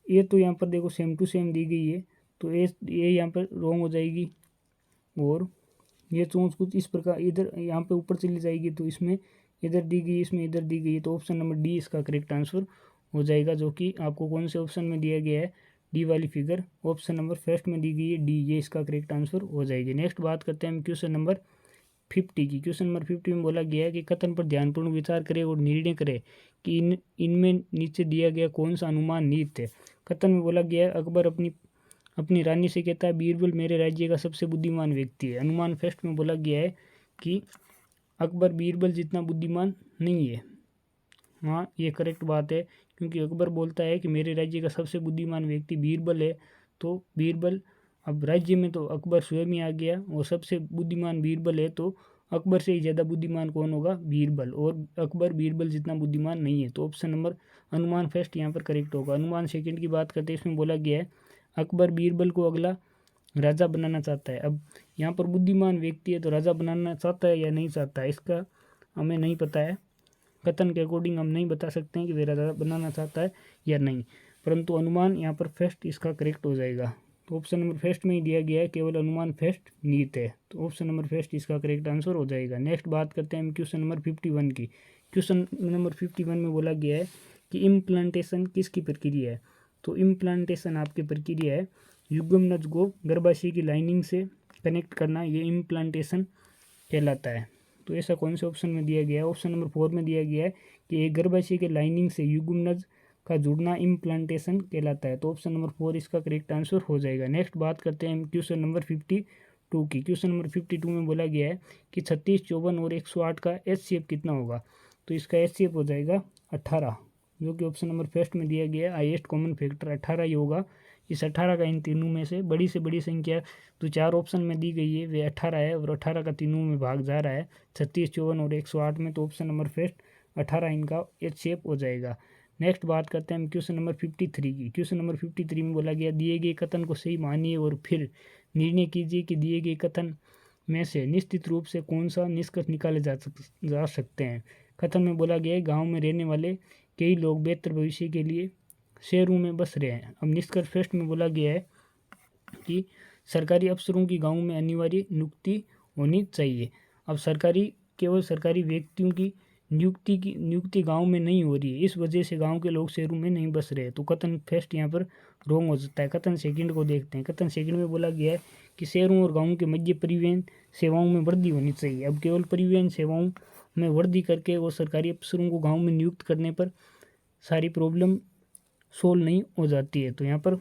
ये तो यहाँ पर देखो सेम टू सेम दी गई है, तो ये यहाँ पर रॉन्ग हो जाएगी। और ये चोंच कुछ इस प्रकार इधर यहाँ पे ऊपर चली जाएगी, तो इसमें इधर दी गई, इसमें इधर दी गई है। तो ऑप्शन नंबर डी इसका करेक्ट आंसर हो जाएगा, जो कि आपको कौन से ऑप्शन में दिया गया है, डी वाली फिगर ऑप्शन नंबर फर्स्ट में दी गई है डी, ये इसका करेक्ट आंसर हो जाएगी। नेक्स्ट बात करते हैं हम क्वेश्चन नंबर 50 की। क्वेश्चन नंबर 50 में बोला गया है कि कथन पर ध्यानपूर्ण विचार करें और निर्णय करें कि इनमें नीचे दिया गया कौन सा अनुमान निहित है। कथन में बोला गया है अकबर अपनी रानी से कहता है बीरबल मेरे राज्य का सबसे बुद्धिमान व्यक्ति है। अनुमान फर्स्ट में बोला गया है कि अकबर बीरबल जितना बुद्धिमान नहीं है। हाँ ये करेक्ट बात है, क्योंकि अकबर बोलता है कि मेरे राज्य का सबसे बुद्धिमान व्यक्ति बीरबल है। तो बीरबल, अब राज्य में तो अकबर स्वयं ही आ गया और सबसे बुद्धिमान बीरबल है, तो अकबर से ही ज़्यादा बुद्धिमान कौन होगा, बीरबल। और अकबर बीरबल जितना बुद्धिमान नहीं है। तो ऑप्शन नंबर अनुमान फर्स्ट यहाँ पर करेक्ट होगा। अनुमान सेकंड की बात करते हैं, इसमें बोला गया है अकबर बीरबल को अगला राजा बनाना चाहता है। अब यहाँ पर बुद्धिमान व्यक्ति है, तो राजा बनाना चाहता है या नहीं चाहता है, इसका हमें नहीं पता है। कथन के अकॉर्डिंग हम नहीं बता सकते हैं कि वे राजा बनाना चाहता है या नहीं, परंतु अनुमान यहाँ पर फर्स्ट इसका करेक्ट हो जाएगा। तो ऑप्शन नंबर फर्स्ट में ही दिया गया है, केवल अनुमान फर्स्ट निहित है। तो ऑप्शन नंबर फर्स्ट इसका करेक्ट आंसर हो जाएगा। नेक्स्ट बात करते हैं हम क्वेश्चन नंबर 51 की। क्वेश्चन नंबर 51 में बोला गया है कि इम्प्लांटेशन किसकी प्रक्रिया है। तो इम्प्लांटेशन आपकी प्रक्रिया है युग्मनज को गर्भाशय की लाइनिंग से कनेक्ट करना, ये इम्प्लांटेशन कहलाता है। तो ऐसा कौन से ऑप्शन में दिया गया है? ऑप्शन नंबर 4 में दिया गया है कि एक गर्भाशय के लाइनिंग से युग्मनज का जुड़ना इम्प्लांटेशन कहलाता है। तो ऑप्शन नंबर 4 इसका करेक्ट आंसर हो जाएगा। नेक्स्ट बात करते हैं क्वेश्चन नंबर 52 की। क्वेश्चन नंबर 52 में बोला गया है कि 36, 54 और 108 का HCF कितना होगा? तो इसका HCF हो जाएगा 18, जो कि ऑप्शन नंबर फर्स्ट में दिया गया है। हाईएस्ट कॉमन फैक्टर 18 ही होगा। इस 18 का इन तीनों में से बड़ी संख्या तो 4 ऑप्शन में दी गई है वे 18 है, और 18 का तीनों में भाग जा रहा है 36, 54 और 108 में। तो ऑप्शन नंबर फर्स्ट 18 इनका HCF हो जाएगा। नेक्स्ट बात करते हैं हम क्वेश्चन नंबर 53 की। क्वेश्चन नंबर 53 में बोला गया दिए गए कथन को सही मानिए और फिर निर्णय कीजिए कि दिए गए कथन में से निश्चित रूप से कौन सा निष्कर्ष निकाले जा सकते हैं। कथन में बोला गया है गाँव में रहने वाले कई लोग बेहतर भविष्य के लिए शहरों में बस रहे हैं। अब निष्कर्ष फर्स्ट में बोला गया है कि सरकारी अफसरों की गाँव में अनिवार्य नियुक्ति होनी चाहिए। अब केवल सरकारी व्यक्तियों की नियुक्ति गांव में नहीं हो रही है, इस वजह से गांव के लोग शहरों में नहीं बस रहे। तो कथन फर्स्ट यहाँ पर रोंग हो जाता है। कथन सेकंड को देखते हैं। कथन सेकंड में बोला गया है कि शहरों और गाँव के मध्य परिवहन सेवाओं में वृद्धि होनी चाहिए। अब केवल परिवहन सेवाओं में वृद्धि करके और सरकारी अफसरों को गाँव में नियुक्त करने पर सारी प्रॉब्लम सोल्व नहीं हो जाती है। तो यहाँ पर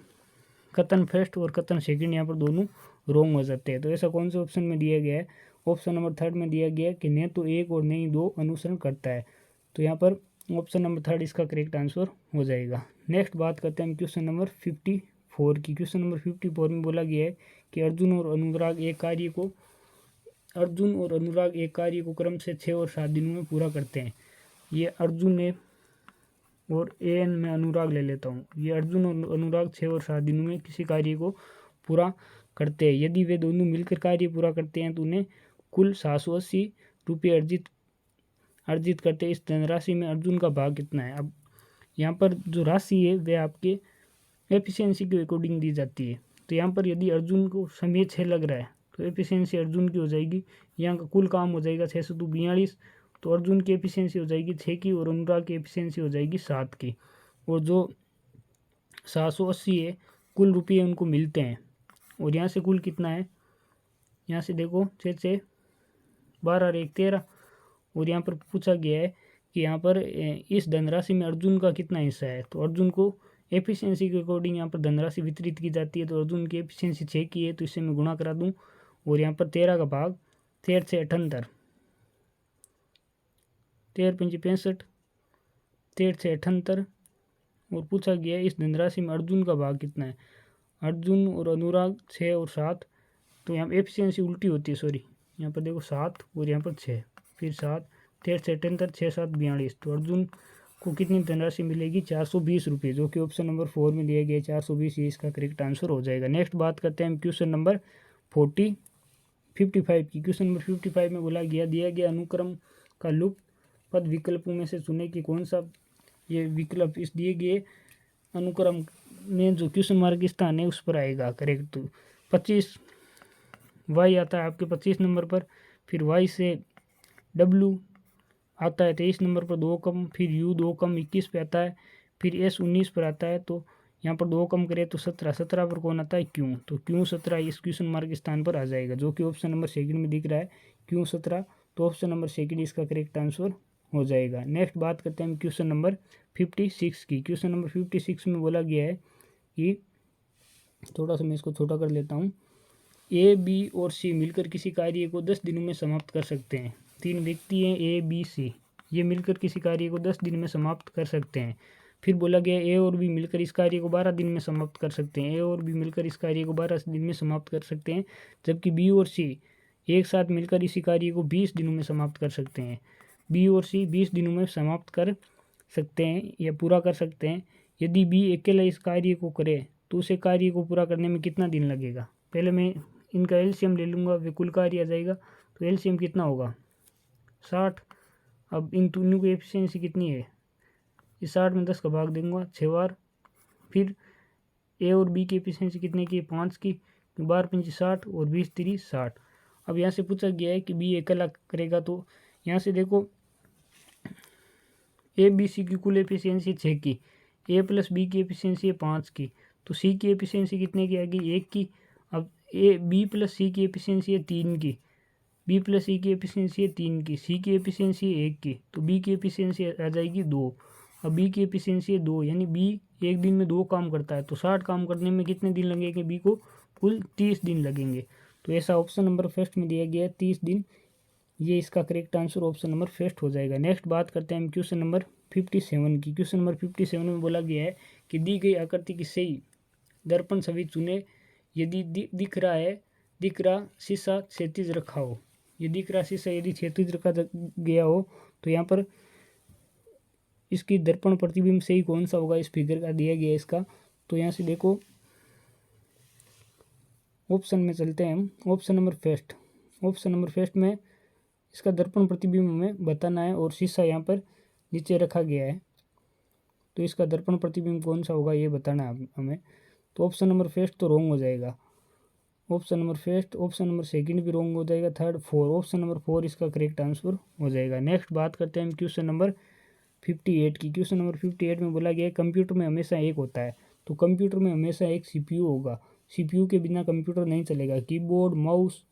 कथन फर्स्ट और कथन सेकंड यहाँ पर दोनों रोंग हो जाते हैं। तो ऐसा कौन से ऑप्शन में दिया गया है? ऑप्शन नंबर थर्ड में दिया गया कि न तो एक और न ही दो अनुसरण करता है। तो यहाँ पर ऑप्शन नंबर थर्ड इसका करेक्ट आंसर हो जाएगा। नेक्स्ट बात करते हैं क्वेश्चन नंबर 54 की। क्वेश्चन नंबर 54 में बोला गया है कि अर्जुन और अनुराग एक कार्य को क्रम से 6 और 7 दिनों में पूरा करते हैं। ये अर्जुन ने और AN में अनुराग ले लेता हूँ। ये अर्जुन और अनुराग 6 और 7 दिनों में किसी कार्य को पूरा करते हैं। यदि वे दोनों मिलकर कार्य पूरा करते हैं तो उन्हें कुल 780 रुपये अर्जित करते हैं। इस धनराशि में अर्जुन का भाग कितना है? अब यहाँ पर जो राशि है वह आपके एफिशिएंसी के अकॉर्डिंग दी जाती है। तो यहाँ पर यदि अर्जुन को समय 6 लग रहा है तो एफिशिएंसी अर्जुन की हो जाएगी, यहाँ का कुल काम हो जाएगा 6 से 2 42। तो अर्जुन की एफिशिएंसी हो जाएगी 6 की और अनुराग की एफिशिएंसी हो जाएगी 7 की। और जो 780 है कुल रुपये उनको मिलते हैं। और यहाँ से कुल कितना है? यहाँ से देखो 6 से 12 और 1 13। और यहाँ पर पूछा गया है कि यहाँ पर इस धनराशि में अर्जुन का कितना हिस्सा है। तो अर्जुन को एफिशिएंसी के अकॉर्डिंग यहाँ पर धनराशि वितरित की जाती है। तो अर्जुन की एफिशिएंसी 6 की है तो इससे मैं गुणा करा दूँ। और यहाँ पर 13 का भाग 13 से 78, 13 पंचे 65, 13 से 78। और पूछा गया है इस धनराशि में अर्जुन का भाग कितना है। अर्जुन और अनुराग 6 और 7। तो यहाँ पर एफिशिएंसी उल्टी होती है, सॉरी, यहाँ पर देखो 7 और यहाँ पर 6, फिर 7, 13 से 78, 6 7 42। तो अर्जुन को कितनी धनराशि मिलेगी? 420 रुपये, जो कि ऑप्शन नंबर 4 में दिया गया 420, ये इसका करेक्ट आंसर हो जाएगा। नेक्स्ट बात करते हैं हम क्वेश्चन नंबर 55 की। क्वेश्चन नंबर 55 में बोला गया दिया गया अनुक्रम का लुप्त पद विकल्पों में से चुने कि कौन सा ये विकल्प इस दिए गए अनुक्रम में जो क्वेश्चन मार्क स्थान है उस पर आएगा करेक्ट। तो 25 Y आता है आपके 25 नंबर पर, फिर Y से W आता है 23 नंबर पर 2 कम, फिर U 2 कम 21 पे आता है, फिर S 19 पर आता है। तो यहाँ पर 2 कम करें तो 17 पर कौन आता है? Q। तो Q 17 इस क्वेश्चन मार्क स्थान पर आ जाएगा, जो कि ऑप्शन नंबर सेकंड में दिख रहा है Q 17। तो ऑप्शन नंबर सेकंड इसका करेक्ट आंसर हो जाएगा। नेक्स्ट बात करते हैं क्वेश्चन नंबर 56 की। क्वेश्चन नंबर 56 में बोला गया है कि थोड़ा सा मैं इसको छोटा कर लेता हूँ। A, B और C मिलकर किसी कार्य को 10 दिनों में समाप्त कर सकते हैं। 3 व्यक्ति हैं A, B, C, ये मिलकर किसी कार्य को 10 दिन में समाप्त कर सकते हैं। फिर बोला गया A और B मिलकर इस कार्य को 12 दिन में समाप्त कर सकते हैं। A और B मिलकर इस कार्य को 12 दिन में समाप्त कर सकते हैं, जबकि B और C एक साथ मिलकर इसी कार्य को 20 दिनों में समाप्त कर सकते हैं। B और C 20 दिनों में समाप्त कर सकते हैं या पूरा कर सकते हैं। यदि B अकेला इस कार्य को करे तो उसे कार्य को पूरा करने में कितना दिन लगेगा? पहले मैं इनका एलसीएम ले लूँगा, वे कुल कार्य आ जाएगा। तो एलसीएम कितना होगा? 60। अब इन दोनों की एफिशिएंसी कितनी है? इस 60 में 10 का भाग दूंगा 6 बार। फिर A और B की एफिशिएंसी कितने की? 5 की। 12 पंचे 60 और 20 3 60। अब यहाँ से पूछा गया है कि B अकेला करेगा, तो यहाँ से देखो A B C की कुल एफिशिएंसी 6 की, A प्लस B की एफिशिएंसी है 5 की। तो सी की एफिशिएंसी कितने की आएगी, 1 की। अब ए बी प्लस सी की एफिशिएंसी है 3 की, बी प्लस सी की एफिशिएंसी है 3 की, सी की एफिशिएंसी है 1 की, तो बी की एफिशिएंसी आ जाएगी 2। अब बी की एफिशिएंसी है 2, यानी बी एक दिन में 2 काम करता है, तो 60 काम करने में कितने दिन लगेंगे बी को, कुल 30 दिन लगेंगे। तो ऐसा ऑप्शन नंबर फर्स्ट में दिया गया है 30 दिन, ये इसका correct answer option number first हो जाएगा। नेक्स्ट बात करते हैं हम क्वेश्चन नंबर 57 की। क्वेश्चन नंबर 57 में बोला गया है कि दी गई आकृति की सही दर्पण छवि चुने, यदि दिख रहा शीशा क्षैतिज रखा हो, ये दिख रहा शीशा यदि क्षैतिज रखा गया हो तो यहाँ पर इसकी दर्पण प्रतिबिंब सही कौन सा होगा, इस फिगर का दिया गया है इसका। तो यहाँ से देखो ऑप्शन में चलते हैं हम, ऑप्शन नंबर फर्स्ट में इसका दर्पण प्रतिबिंब हमें बताना है और शीशा यहाँ पर नीचे रखा गया है, तो इसका दर्पण प्रतिबिंब कौन सा होगा ये बताना है हमें। तो ऑप्शन नंबर फर्स्ट तो रॉन्ग हो जाएगा, option number first, option number second भी रॉन्ग हो जाएगा, थर्ड फोर, ऑप्शन नंबर 4 इसका करेक्ट आंसर हो जाएगा। नेक्स्ट बात करते हैं हम क्वेश्चन नंबर 58 की। क्वेश्चन नंबर 58 में बोला गया है कंप्यूटर में हमेशा एक होता है, तो कंप्यूटर में हमेशा एक सीपीयू होगा, सीपीयू के बिना कंप्यूटर नहीं चलेगा। कीबोर्ड, माउस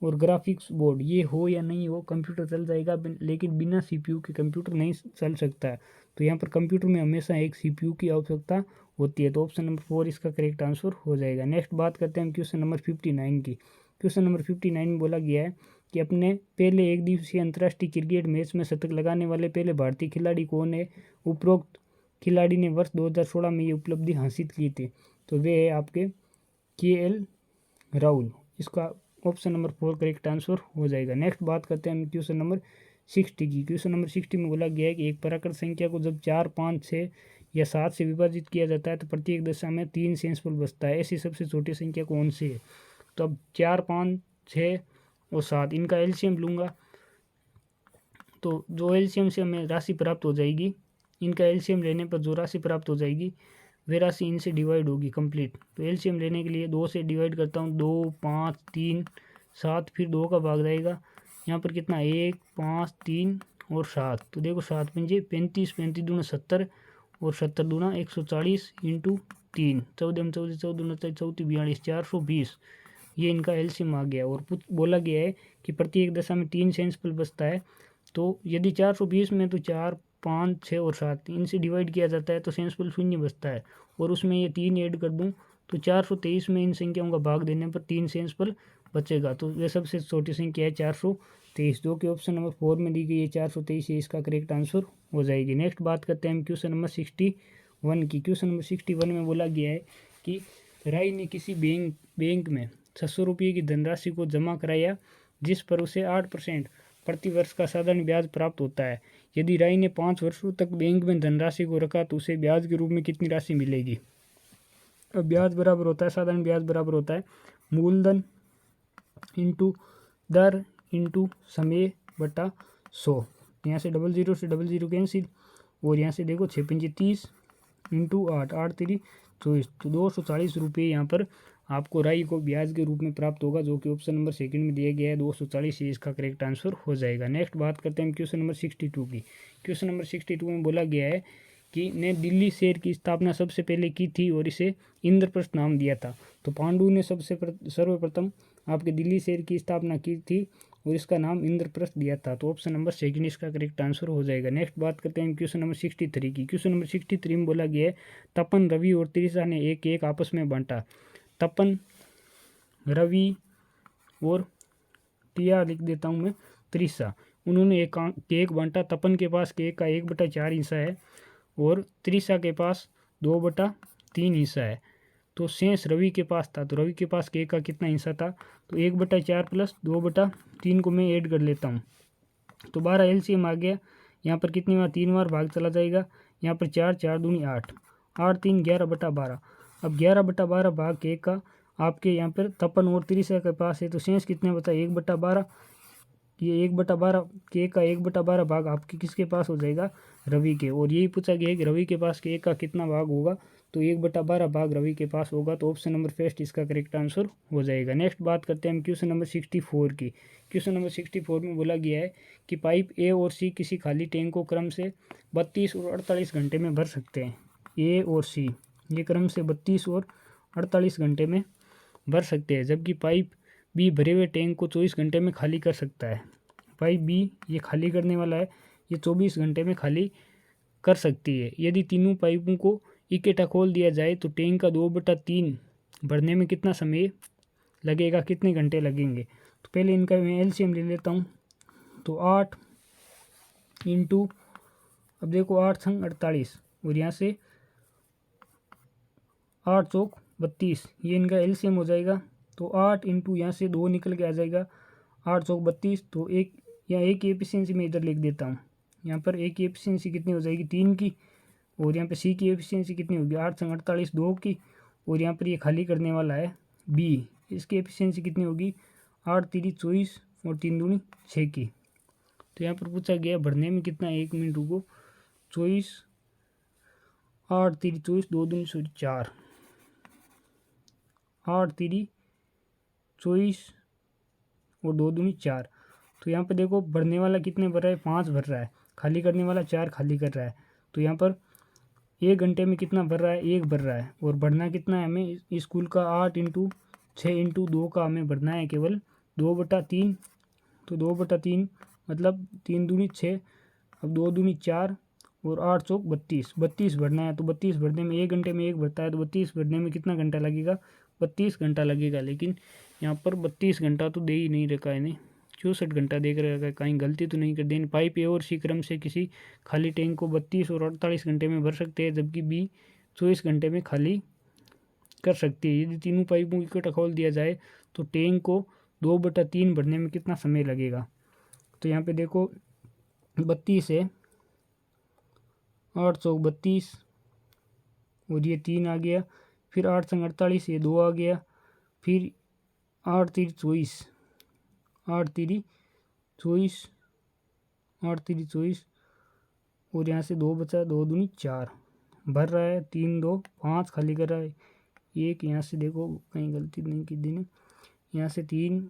और ग्राफिक्स बोर्ड ये हो या नहीं हो कंप्यूटर चल जाएगा, लेकिन बिना सीपीयू के कंप्यूटर नहीं चल सकता है। तो यहाँ पर कंप्यूटर में हमेशा एक सीपीयू की आवश्यकता होती है, तो ऑप्शन नंबर 4 इसका करेक्ट आंसर हो जाएगा। नेक्स्ट बात करते हैं हम क्वेश्चन नंबर 59 की। क्वेश्चन नंबर 59 में बोला गया है कि अपने पहले एक दिवसीय अंतर्राष्ट्रीय क्रिकेट मैच में शतक लगाने वाले पहले भारतीय खिलाड़ी कौन है। उपरोक्त खिलाड़ी ने वर्ष 2016 में ये उपलब्धि हासिल की थी, तो वे है आपके KL राहुल, इसका ऑप्शन नंबर 4 करेक्ट आंसर हो जाएगा। नेक्स्ट बात करते हैं हम क्वेश्चन नंबर 60 की। क्वेश्चन नंबर 60 में बोला गया है कि एक प्राकृत संख्या को जब 4, 5, 6 या 7 से विभाजित किया जाता है तो प्रत्येक दशा में 3 सेंसफुल बचता है, ऐसी सबसे छोटी संख्या कौन सी है। तो अब 4, 5, 6 और 7 इनका एलसीएम लूँगा, तो जो एलसीएम से हमें राशि प्राप्त हो जाएगी, इनका एलसीएम लेने पर जो राशि प्राप्त हो जाएगी वे राशि इनसे डिवाइड होगी कंप्लीट। तो एलसीएम लेने के लिए 2 से डिवाइड करता हूँ, 2, 5, 3, 7, फिर 2 का भाग जाएगा यहाँ पर कितना 1, 5, 3 और 7। तो देखो 7 पंजे 35, 35 दूना 70 और 70 दूना 140 इंटू 3, 14 में 14, 14 14 42, 420 ये इनका एलसीएम आ गया। और बोला गया है कि प्रत्येक दशा में 3 सेंसफुल बचता है, तो यदि 420 में तो 4, 5, 6 और 7 इनसे डिवाइड किया जाता है तो सेंसफुल शून्य बचता है, और उसमें ये 3 ऐड कर दूं तो 423 में इन संख्याओं का भाग देने पर 3 सेंसफुल बचेगा। तो ये सबसे छोटी संख्या है 423, जो कि ऑप्शन नंबर 4 में दी गई है 423, ये इसका करेक्ट आंसर हो जाएगी। नेक्स्ट बात करते हैं हम क्वेश्चन नंबर 61 की। क्वेश्चन नंबर 61 में बोला गया है कि राय ने किसी बैंक में 600 रुपये की धनराशि को जमा कराया जिस पर उसे 8% प्रति वर्ष का साधारण ब्याज प्राप्त होता है। यदि राय ने 5 वर्षों तक बैंक में धनराशि को रखा तो उसे ब्याज के रूप में कितनी राशि मिलेगी। अब ब्याज बराबर होता है, साधारण ब्याज बराबर होता है मूलधन इंटू दर इंटू समय बटा 100। यहाँ से 00 से 00 कैंसिल, और यहाँ से देखो 6 पंजे 30 इंटू 8, 8 3 24, तो 240 रुपये यहाँ पर आपको राई को ब्याज के रूप में प्राप्त होगा, जो कि ऑप्शन नंबर सेकंड में दिया गया है 240, इसका करेक्ट आंसर हो जाएगा। नेक्स्ट बात करते हैं क्वेश्चन नंबर 62 की। क्वेश्चन नंबर 62 में बोला गया है कि ने दिल्ली शहर की स्थापना सबसे पहले की थी और इसे इंद्रप्रस्थ नाम दिया था। तो पांडु ने सर्वप्रथम आपके दिल्ली शहर की स्थापना की थी और इसका नाम इंद्रप्रस्थ दिया था, तो ऑप्शन नंबर सेकंड इसका करेक्ट आंसर हो जाएगा। नेक्स्ट बात करते हैं क्वेश्चन नंबर 63 की। क्वेश्चन नंबर 63 में बोला गया है तपन, रवि और त्रिशा ने एक एक आपस में बांटा। तपन, रवि और टिया लिख देता हूँ मैं त्रिशा, उन्होंने एक केक बांटा। तपन के पास केक का 1/4 हिस्सा है और त्रिशा के पास 2/3 हिस्सा है। तो शेष रवि के पास था, तो रवि के पास केक का कितना हिस्सा था, तो 1/4 प्लस 2/3 को मैं ऐड कर लेता हूँ, तो 12 एलसीएम आ गया। यहाँ पर कितनी बार 3 बार भाग चला जाएगा, यहाँ पर 4, 4 दूनी 8, 8 3 11/12। अब 11/12 भाग केक का आपके यहाँ पर तपन और त्रिशा के पास है, तो शेष कितने बचा 1/12। ये 1/12 केक का 1/12 भाग आपके किसके पास हो जाएगा, रवि के। और यही पूछा गया है कि रवि के पास केक का कितना भाग होगा, तो 1/12 भाग रवि के पास होगा, तो ऑप्शन नंबर फर्स्ट इसका करेक्ट आंसर हो जाएगा। नेक्स्ट बात करते हैं हम क्वेश्चन नंबर 64 की। क्वेश्चन नंबर 64 में बोला गया है कि पाइप ए और सी किसी खाली टैंक को क्रम से 32 और 48 घंटे में भर सकते हैं। ए और सी ये क्रम से 32 और 48 घंटे में भर सकते हैं, जबकि पाइप बी भरे हुए टैंक को 24 घंटे में खाली कर सकता है। पाइप बी ये खाली करने वाला है, ये 24 घंटे में खाली कर सकती है। यदि तीनों पाइपों को इकट्ठा खोल दिया जाए तो टैंक का 2/3 भरने में कितना समय लगेगा, कितने घंटे लगेंगे। तो पहले इनका मैं एलसीएम ले लेता हूँ। तो 8 इंटू, अब देखो 8 संग 48 और यहाँ से 8 चौक 32, ये इनका एलसीएम हो जाएगा। तो 8 इंटू यहाँ से 2 निकल के आ जाएगा, 8 चौक 32। तो एक यहाँ एक की एफिशिएंसी मैं इधर लिख देता हूँ। यहाँ पर ए की एफिशिएंसी कितनी हो जाएगी 3 की, और यहाँ पे सी की एफिशिएंसी कितनी होगी 8 संग 48 2 की, और यहाँ पर ये खाली करने वाला है बी, इसकी एफिशिएंसी कितनी होगी 8 3 24 और 3 दूनी 6 की। तो यहाँ पर पूछा गया भरने में कितना, 1 मिनट रुको, 24 8 3 24 2 दूनी 4, 8 3 24 और 2 दूनी 4। तो यहाँ पर देखो भरने वाला कितने भर रहा है 5 भर रहा है, खाली करने वाला 4 खाली कर रहा है। तो यहाँ पर 1 घंटे में कितना भर रहा है 1 भर रहा है, और भरना कितना है हमें स्कूल का 8 इंटू 6 इंटू 2 का हमें भरना है केवल 2/3। तो 2/3 मतलब 3 दूनी 6, अब 2 दूनी 4 और 8 चौक 32, 32 भरना है। तो 32 भरने में 1 घंटे में 1 भरता है, तो 32 भरने में कितना घंटा लगेगा 32 घंटा लगेगा। लेकिन यहाँ पर 32 घंटा तो दे ही नहीं रखा है, इन्हें 64 घंटा देख रखा है, कहीं गलती तो नहीं कर दी। पाइप ए और सी क्रम से किसी खाली टैंक को 32 और 48 घंटे में भर सकते हैं, जबकि बी 24 घंटे में खाली कर सकती है। यदि तीनों पाइपों को इकट्ठा खोल दिया जाए तो टैंक को 2/3 भरने में कितना समय लगेगा। तो यहाँ पे देखो 32 है, 8 चौक 32 और ये 3 आ गया, फिर 8 संग 48 ये 2 आ गया, फिर 8 3 24, 8 3 24, 8 3 24 और यहाँ से 2 बचा, 2 दूनी 4 भर रहा है, 3 2 5 खाली कर रहा है, एक यहाँ से देखो कहीं गलती नहीं की दी ने, यहाँ से 3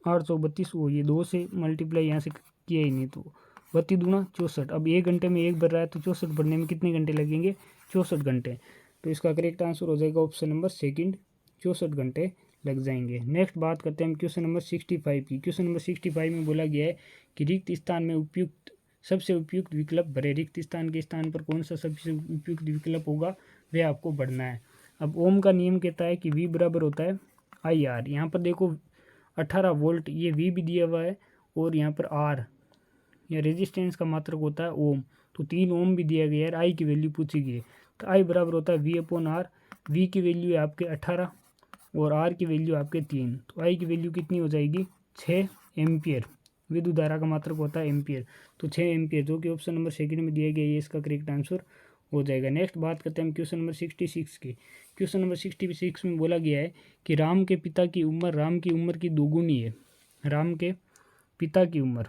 8 चौक 32 वो ये 2 से मल्टीप्लाई यहाँ से किया ही नहीं, तो 32 दूना 64। अब 1 घंटे में 1 भर रहा है, तो 64 भरने में कितने घंटे लगेंगे 64 घंटे। तो इसका करेक्ट आंसर हो जाएगा ऑप्शन नंबर सेकंड, 64 घंटे लग जाएंगे। नेक्स्ट बात करते हैं हम क्वेश्चन नंबर 65 की। क्वेश्चन नंबर 65 में बोला गया है कि रिक्त स्थान में उपयुक्त सबसे उपयुक्त विकल्प भरे, रिक्त स्थान के स्थान पर कौन सा सबसे उपयुक्त विकल्प होगा वह आपको भरना है। अब ओम का नियम कहता है कि V बराबर होता है IR। यहाँ पर देखो 18 वोल्ट ये V भी दिया हुआ है, और यहाँ पर R या रेजिस्टेंस का मात्रक होता है ओम, तो 3 ओम भी दिया गया है। I की वैल्यू पूछी गई है, तो I बराबर होता है V/R। V की वैल्यू है आपके 18 और R की वैल्यू आपके 3, तो I की वैल्यू कितनी हो जाएगी 6 एम्पियर। विद्युत धारा का मात्रक होता है एम्पियर, तो 6 एम्पियर, जो कि ऑप्शन नंबर सेकंड में दिया गया है, ये इसका करेक्ट आंसर हो जाएगा। नेक्स्ट बात करते हैं हम क्वेश्चन नंबर 66 की। क्वेश्चन नंबर 66 में बोला गया है कि राम के पिता की उम्र राम की उम्र की दोगुनी है। राम के पिता की उम्र,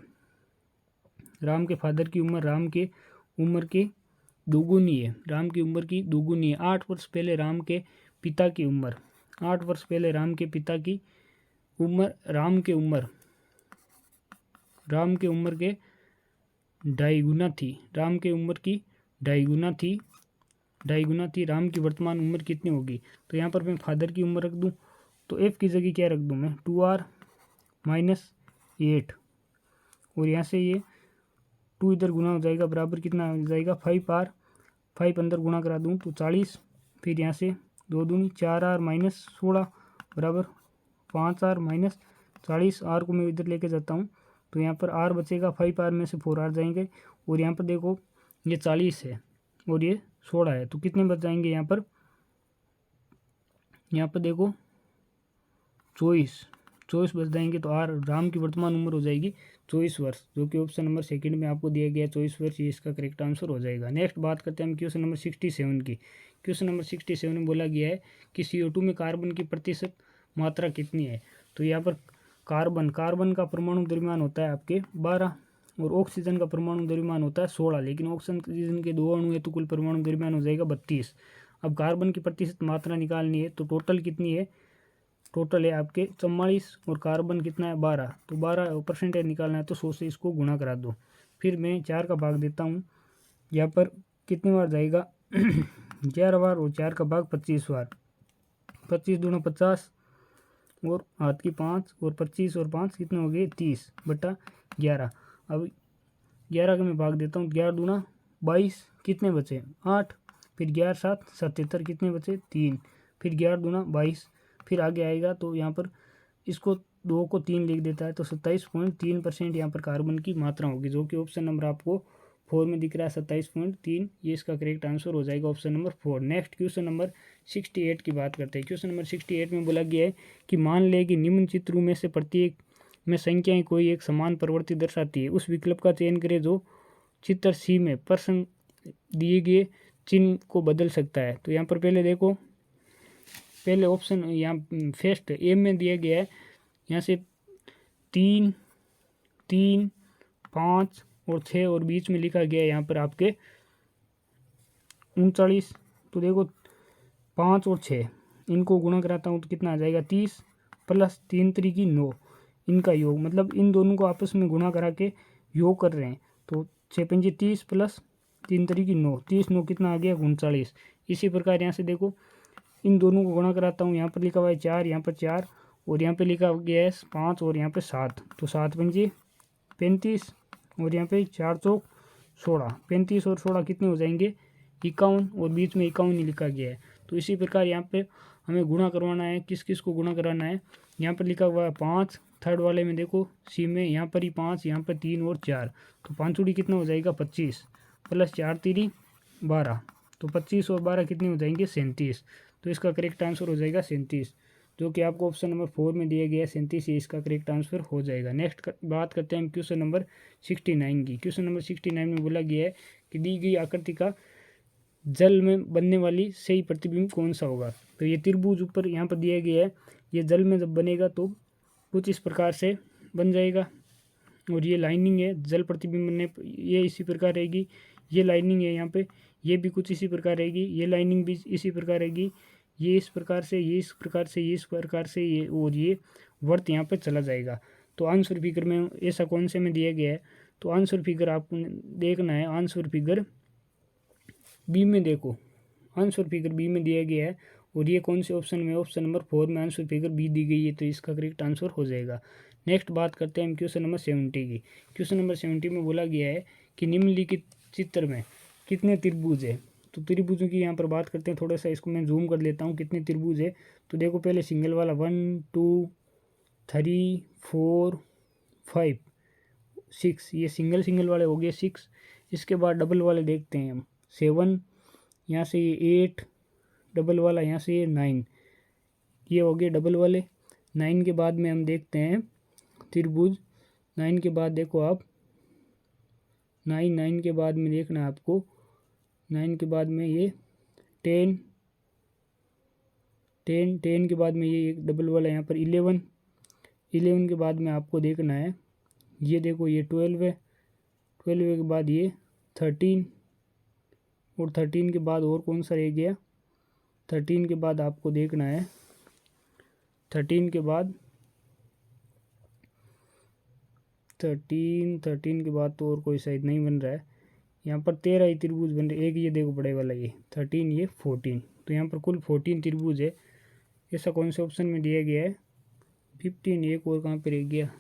राम के फादर की उम्र राम के उम्र की दोगुनी है, राम की उम्र की दोगुनी है। 8 वर्ष पहले राम के पिता की उम्र, 8 वर्ष पहले राम के पिता की उम्र राम के उम्र के 2.5 गुना थी, राम के उम्र की 2.5 गुना थी, 2.5 गुना थी। राम की वर्तमान उम्र कितनी होगी। तो यहाँ पर मैं फादर की उम्र रख दूँ, तो एफ की जगह क्या रख दूँ मैं 2R - 8, और यहाँ से ये 2 इधर गुना हो जाएगा, बराबर कितना हो जाएगा 5R, 5 अंदर गुना करा दूँ तो 40, फिर यहाँ से 2 दूनी 4R - 16 बराबर 5R - 40। R को मैं इधर लेके जाता हूँ, तो यहाँ पर R बचेगा, 5R में से 4R जाएंगे, और यहाँ पर देखो ये 40 है और ये 16 है, तो कितने बच जाएंगे यहाँ पर देखो 24 बच जाएंगे। तो राम की वर्तमान उम्र हो जाएगी 24 वर्ष, जो कि ऑप्शन नंबर सेकंड में आपको दिया गया 24 वर्ष, ये इसका करेक्ट आंसर हो जाएगा। नेक्स्ट बात करते हैं हम क्वेश्चन नंबर 67 की। क्वेश्चन नंबर 67 में बोला गया है कि CO2 में कार्बन की प्रतिशत मात्रा कितनी है। तो यहाँ पर कार्बन का परमाणु द्रव्यमान होता है आपके 12 और ऑक्सीजन का परमाणु द्रव्यमान होता है 16, लेकिन ऑक्सीजन के 2 अणु है तो कुल परमाणु द्रव्यमान हो जाएगा 32। अब कार्बन की प्रतिशत मात्रा निकालनी है, तो टोटल कितनी है, टोटल है आपके 44 और कार्बन कितना है 12, तो 12% निकालना है, तो 100 से इसको गुणा करा दो। फिर मैं 4 का भाग देता हूँ, यहाँ पर कितनी बार जाएगा 11 बार और 4 का भाग 25 बार, 25 दूना 50 और हाथ की 5 और 25 और 5 कितने हो गए 30/11। अब 11 का मैं भाग देता हूँ, 11 दूना 22 कितने बचे 8, फिर 11 7 77 कितने बचे 3, फिर 11 दूना 22, फिर आगे आएगा तो यहाँ पर इसको 2 को 3 लिख देता है तो 27.3% यहाँ पर कार्बन की मात्रा होगी, जो कि ऑप्शन नंबर आपको 4 में दिख रहा है 27.3। ये इसका करेक्ट आंसर हो जाएगा option number 4। Next question number 68 की बात करते हैं। क्वेश्चन नंबर 68 में बोला गया है कि मान लें कि निम्न चित्रों में से प्रत्येक में संख्याएं कोई एक समान प्रवृत्ति दर्शाती है, उस विकल्प का चयन करें जो चित्र सी में प्रश्न दिए गए चिन्ह को बदल सकता है। तो यहाँ पर पहले देखो, पहले ऑप्शन यहाँ फर्स्ट ए में दिया गया है, यहाँ से 3 3 5 और 6 और बीच में लिखा गया है यहाँ पर आपके 39। तो देखो 5 और 6 इनको गुणा कराता हूँ तो कितना आ जाएगा 30 प्लस 3 3 9, इनका योग, मतलब इन दोनों को आपस में गुणा करा के योग कर रहे हैं। तो 6 पंजे 30 प्लस 3 3 9, 30 9 कितना आ गया 39। इसी प्रकार यहाँ से देखो इन दोनों को गुणा कराता हूँ, यहाँ पर लिखा हुआ है 4, यहाँ पर 4 और यहाँ पे लिखा गया है 5 और यहाँ पे 7, तो 7 पंजे 35 और यहाँ पे 4 चौक 16, 35 और 16 कितने हो जाएंगे 51 और बीच में 51 ही लिखा गया है। तो इसी प्रकार यहाँ पे हमें गुणा करवाना है, किस किस को गुणा कराना है, यहाँ पर लिखा हुआ है 5, थर्ड वाले में देखो सी में यहाँ पर ही 5, यहाँ पर 3 और 4, तो 5 उड़ी कितना हो जाएगा 25 प्लस 4 3 12, तो 25 और 12 कितने हो जाएंगे 37। तो इसका करेक्ट आंसर हो जाएगा 37, जो कि आपको ऑप्शन नंबर 4 में दिया गया है 37, ये इसका करेक्ट आंसर हो जाएगा। नेक्स्ट बात करते हैं हम क्वेश्चन नंबर 69 की। क्वेश्चन नंबर 69 में बोला गया है कि दी गई आकृति का जल में बनने वाली सही प्रतिबिंब कौन सा होगा। तो ये त्रिभुज ऊपर यहाँ पर दिया गया है, ये जल में जब बनेगा तो कुछ इस प्रकार से बन जाएगा, और ये लाइनिंग है जल प्रतिबिंब बनने ये इसी प्रकार रहेगी, ये लाइनिंग है यहाँ पे, ये भी कुछ इसी प्रकार रहेगी, ये लाइनिंग भी इसी प्रकार रहेगी, ये इस प्रकार से, ये इस प्रकार से, ये इस प्रकार से, ये और ये वर्त यहाँ पे चला जाएगा। तो आंसर फिगर में ऐसा कौन से में दिया गया है, तो आंसर फिगर आपको देखना है, आंसर फिगर बी में देखो, आंसर फिगर बी में दिया गया है, और ये कौन से ऑप्शन में, ऑप्शन नंबर 4 में आंसर फिगर बी दी गई है, तो इसका करेक्ट आंसर हो जाएगा। नेक्स्ट बात करते हैं हम क्वेश्चन नंबर 70 की। क्वेश्चन नंबर 70 में बोला गया है कि निम्नलिखित चित्र में कितने त्रिभुज है। तो त्रिभुजों की यहाँ पर बात करते हैं, थोड़ा सा इसको मैं जूम कर लेता हूँ कितने त्रिभुज है। तो देखो पहले सिंगल वाला 1 2 3 4 5 6, ये सिंगल सिंगल वाले हो गए 6। इसके बाद डबल वाले देखते हैं हम 7, यहाँ से ये 8, डबल वाला यहाँ से ये 9, ये हो गए डबल वाले। 9 के बाद में हम देखते हैं त्रिभुज, 9 के बाद देखो आप 9 के बाद में देखना है आपको, 9 के बाद में ये 10 के बाद में ये एक डबल वाला यहाँ पर 11 के बाद में आपको देखना है, ये देखो ये 12 है, 12 के बाद ये 13, और 13 के बाद और कौन सा रह गया, 13 के बाद आपको देखना है, 13 के बाद तो और कोई शायद नहीं बन रहा है, यहाँ पर 13 ही त्रिभुज बन रहे, एक ये देखो बड़े वाला ये 13, ये 14, तो यहाँ पर कुल 14 त्रिभुज है। ऐसा कौन से ऑप्शन में दिया गया है 15, एक और कहाँ पे रह गया,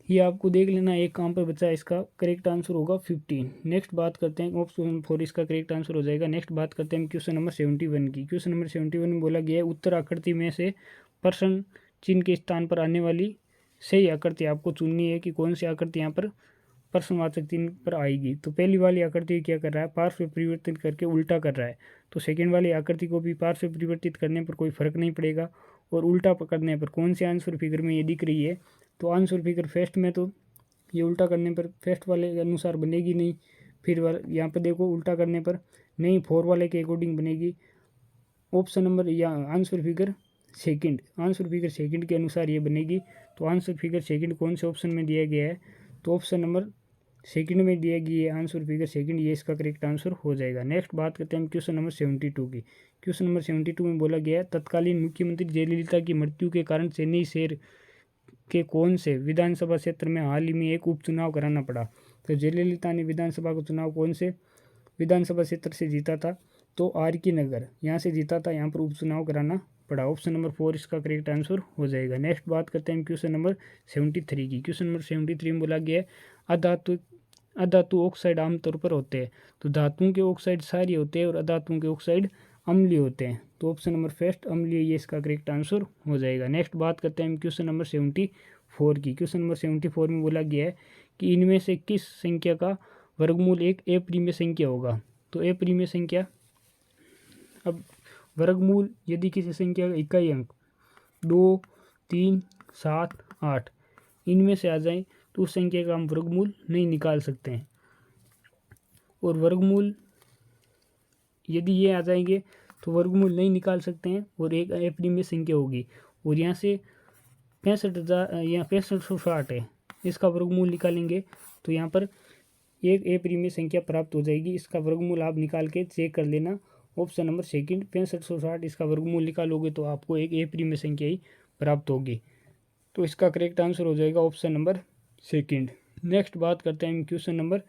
ये आपको देख लेना, एक काम पर बचा है, इसका करेक्ट आंसर होगा 15। नेक्स्ट बात करते हैं ऑप्शन 4, इसका करेक्ट आंसर हो जाएगा। नेक्स्ट बात करते हैं क्वेश्चन नंबर 71 की। क्वेश्चन नंबर 71 में बोला गया है उत्तर आकृति में से प्रश्न चिन्ह के स्थान पर आने वाली सही आकृति आपको चुननी है कि कौन सी आकृति यहाँ पर प्रश्नवाचक चिन्ह पर आएगी। तो पहली वाली आकृति क्या कर रहा है, पार्श्व परिवर्तित करके उल्टा कर रहा है, तो सेकेंड वाली आकृति को भी पार्श्व परिवर्तित करने पर कोई फर्क नहीं पड़ेगा, और उल्टा पकड़ने पर कौन से आंसर फिगर में ये दिख रही है, तो आंसर फिगर फर्स्ट में तो ये उल्टा करने पर फर्स्ट वाले के अनुसार बनेगी नहीं, फिर यहाँ पर देखो उल्टा करने पर नहीं 4 वाले के अकॉर्डिंग बनेगी। ऑप्शन नंबर या आंसर फिगर सेकंड के अनुसार ये बनेगी। तो आंसर फिगर सेकंड कौन से ऑप्शन में दिया गया है, तो ऑप्शन नंबर सेकंड में दिया गया है आंसर फिगर सेकंड, ये इसका करेक्ट आंसर हो जाएगा। नेक्स्ट बात करते हैं क्वेश्चन नंबर 72 की। क्वेश्चन नंबर 72 में बोला गया है तत्कालीन मुख्यमंत्री जयललिता की मृत्यु के कारण चेन्नई शहर के कौन से विधानसभा क्षेत्र में हाल ही में एक उपचुनाव कराना पड़ा। तो जयललिता ने विधानसभा का चुनाव कौन से विधानसभा क्षेत्र से जीता था, तो आर के नगर यहाँ से जीता था, यहाँ पर उपचुनाव कराना पड़ा। ऑप्शन नंबर 4 इसका करेक्ट आंसर हो जाएगा। नेक्स्ट बात करते हैं क्वेश्चन नंबर 73 की। क्वेश्चन नंबर 73 में बोला गया है अधातु ऑक्साइड आमतौर पर होते हैं, तो धातुओं के ऑक्साइड क्षारीय होते हैं और अधातुओं के ऑक्साइड अम्लीय होते हैं, तो ऑप्शन नंबर फर्स्ट अम्लीय ये इसका करेक्ट आंसर हो जाएगा। नेक्स्ट बात करते हैं क्वेश्चन नंबर 74 की। क्वेश्चन नंबर 74 में बोला गया है कि इनमें से किस संख्या का वर्गमूल एक अप्रिमेय संख्या होगा। तो अप्रिमेय संख्या, अब वर्गमूल यदि किसी संख्या का इकाई अंक 2, 3, 7, 8 इनमें से आ जाए तो उस संख्या का हम वर्गमूल नहीं निकाल सकते हैं। और वर्गमूल यदि ये आ जाएंगे तो वर्गमूल नहीं निकाल सकते हैं और एक अप्रिमेय संख्या होगी। और यहाँ से 65,660 है, इसका वर्गमूल निकालेंगे तो यहाँ पर एक अप्रिमेय संख्या प्राप्त हो जाएगी। इसका वर्गमूल आप निकाल के चेक कर लेना। ऑप्शन नंबर सेकंड 6560 इसका वर्गमूल निकालोगे तो आपको एक अप्रिमेय संख्या ही प्राप्त होगी, तो इसका करेक्ट आंसर हो जाएगा ऑप्शन नंबर सेकंड। नेक्स्ट बात करते हैं क्वेश्चन नंबर,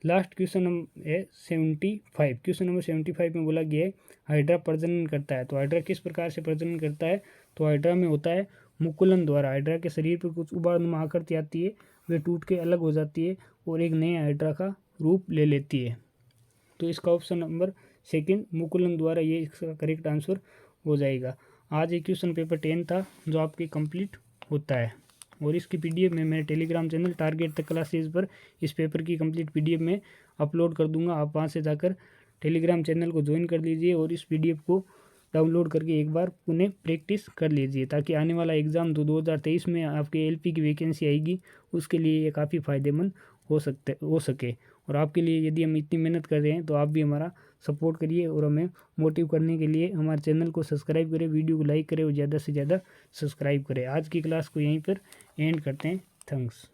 लास्ट क्वेश्चन है 75। क्वेश्चन नंबर 75 में बोला गया है हाइड्रा प्रजनन करता है, तो हाइड्रा किस प्रकार से प्रजनन करता है। तो हाइड्रा में होता है मुकुलन द्वारा। हाइड्रा के शरीर पर कुछ उबालनुमा आकृति आती है, वे टूट के अलग हो जाती है और एक नए हाइड्रा का रूप ले लेती है, तो इसका ऑप्शन नंबर सेकंड मुकुलन द्वारा ये इसका करेक्ट आंसर हो जाएगा। आज ये क्वेश्चन पेपर 10 था जो आपके कंप्लीट होता है, और इसकी पीडीएफ में मेरे टेलीग्राम चैनल टारगेट तक क्लासेज पर इस पेपर की कंप्लीट पीडीएफ में अपलोड कर दूंगा। आप वहां से जाकर टेलीग्राम चैनल को ज्वाइन कर लीजिए और इस पीडीएफ को डाउनलोड करके एक बार पुनः प्रैक्टिस कर लीजिए, ताकि आने वाला एग्ज़ाम 2023 में आपके एलपी की वैकेंसी आएगी, उसके लिए ये काफ़ी फ़ायदेमंद हो सके। और आपके लिए यदि हम इतनी मेहनत कर रहे हैं तो आप भी हमारा सपोर्ट करिए और हमें मोटिव करने के लिए हमारे चैनल को सब्सक्राइब करें, वीडियो को लाइक करें और ज़्यादा से ज़्यादा सब्सक्राइब करें। आज की क्लास को यहीं पर एंड करते हैं। थैंक्स।